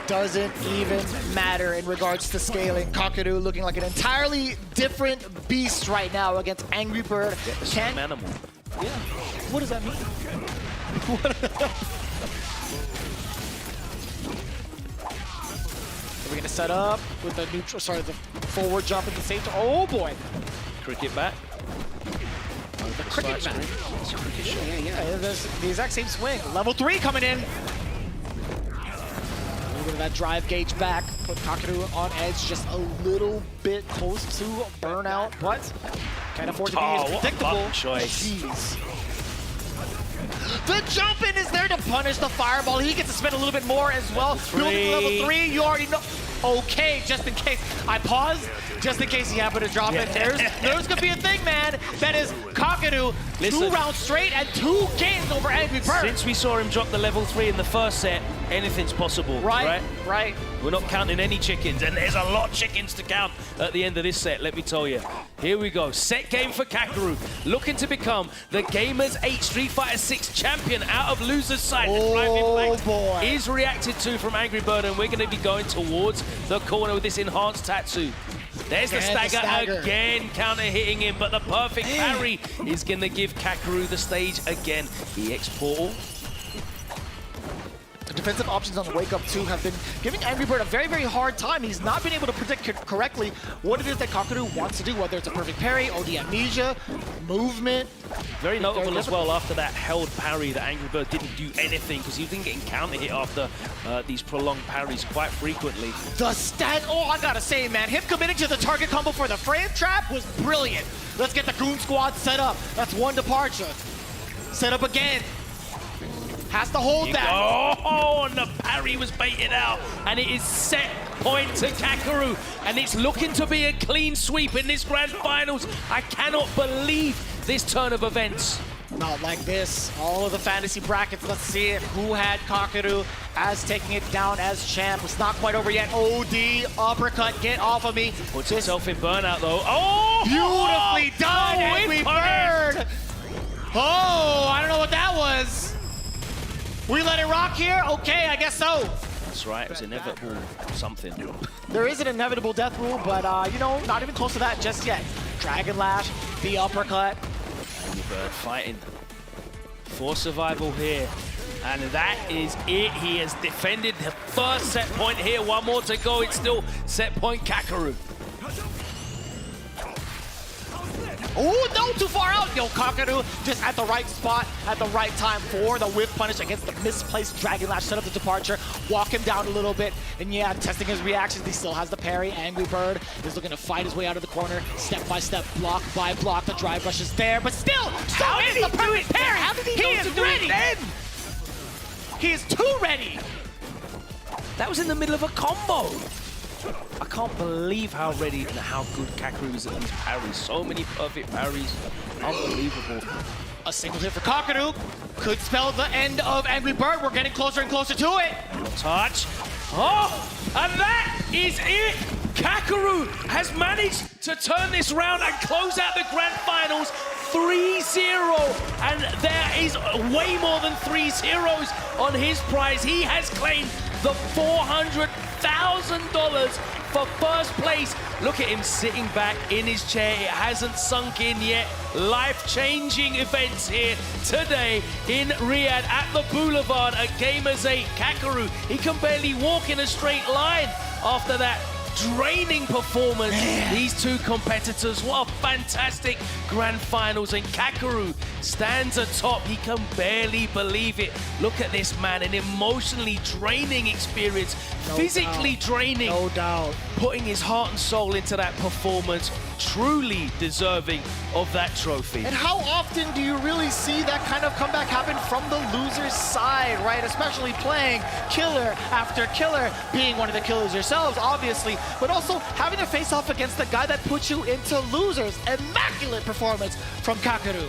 Speaker 5: Doesn't even matter in regards to scaling. Kakeru looking like an entirely different beast right now against AngryBird.
Speaker 6: Same animal.
Speaker 5: Yeah. What does that mean? We're gonna set up with the neutral, the forward jump at the same time. Oh boy!
Speaker 6: Cricket back.
Speaker 5: The cricket back. Yeah. There's the exact same swing. Level 3 coming in. A little bit of that drive gauge back. Put Kakeru on edge, just a little bit close to burnout, but can't afford to be as predictable.
Speaker 6: What a choice.
Speaker 5: Jeez. The jump in is there to punish the fireball. He gets to spend a little bit more as well. Building level 3, you already know. Okay, just in case. I paused just in case he happened to drop it. There's gonna be a thing, man. That is Kakeru, 2 rounds straight and 2 games over AngryBird.
Speaker 6: Since we saw him drop the level 3 in the first set, anything's possible, right? We're not counting any chickens, and there's a lot of chickens to count at the end of this set, let me tell you. Here we go, set game for Kakeru, looking to become the Gamers8 Street Fighter 6 champion out of loser's side. The drive impact is reacted to from AngryBird, and we're going to be going towards the corner with this enhanced Tatsu. There's the stagger again, counter hitting him, but the perfect parry is going to give Kakeru the stage again. EX portal.
Speaker 5: defensive options on the wake up too have been giving AngryBird a very, very hard time. He's not been able to predict correctly what it is that Kakeru wants to do, whether it's a perfect parry, OD amnesia, movement.
Speaker 6: Very notable as well after that held parry that AngryBird didn't do anything because he didn't get counter hit after these prolonged parries quite frequently.
Speaker 5: The stat, oh, I gotta say, man, him committing to the target combo for the frame trap was brilliant. Let's get the Goon Squad set up. That's one departure. Set up again. Has to hold that.
Speaker 6: Oh, and the parry was baited out. And it is set point to Kakeru. And it's looking to be a clean sweep in this grand finals. I cannot believe this turn of events.
Speaker 5: Not like this. All of the fantasy brackets, let's see it. Who had Kakeru as taking it down as champ? It's not quite over yet. OD, uppercut, get off of me.
Speaker 6: Puts himself in burnout though. Oh!
Speaker 5: Beautifully done, AngryBird. Oh, I don't know what that was. We let it rock here? Okay, I guess so.
Speaker 6: That's right, it was inevitable something.
Speaker 5: There is an inevitable death rule, but you know, not even close to that just yet. Dragon Lash, the uppercut.
Speaker 6: AngryBird fighting for survival here. And that is it. He has defended the first set point here. One more to go. It's still set point Kakeru.
Speaker 5: Oh, no, too far out. Yo, Kakeru just at the right spot, at the right time for the whiff punish against the misplaced Dragon Lash. Set up the departure, walk him down a little bit. And yeah, testing his reactions. He still has the parry. AngryBird is looking to fight his way out of the corner. Step by step, block by block. The drive rush is there, but still, so is the perfect parry.
Speaker 6: How did he
Speaker 5: is ready. He is too ready.
Speaker 6: That was in the middle of a combo. I can't believe how ready and how good Kakeru is at these parries. So many perfect parries. Unbelievable.
Speaker 5: A single hit for Kakeru could spell the end of AngryBird. We're getting closer and closer to it.
Speaker 6: Touch. Oh, and that is it. Kakeru has managed to turn this round and close out the grand finals 3-0. And there is way more than 3 zeros on his prize. He has claimed the $400,000 for first place. Look at him sitting back in his chair. It hasn't sunk in yet. Life-changing events here today in Riyadh at the Boulevard at Gamers8. Kakeru, he can barely walk in a straight line after that draining performance. Man. These two competitors, what a fantastic grand finals, and Kakeru stands atop. He can barely believe it. Look at this man, an emotionally draining experience, physically draining.
Speaker 5: No doubt.
Speaker 6: Putting his heart and soul into that performance, truly deserving of that trophy.
Speaker 5: And how often do you really see that kind of comeback happen from the loser's side, right? Especially playing killer after killer, being one of the killers yourselves, obviously, but also having to face off against the guy that put you into losers. Immaculate performance from Kakeru.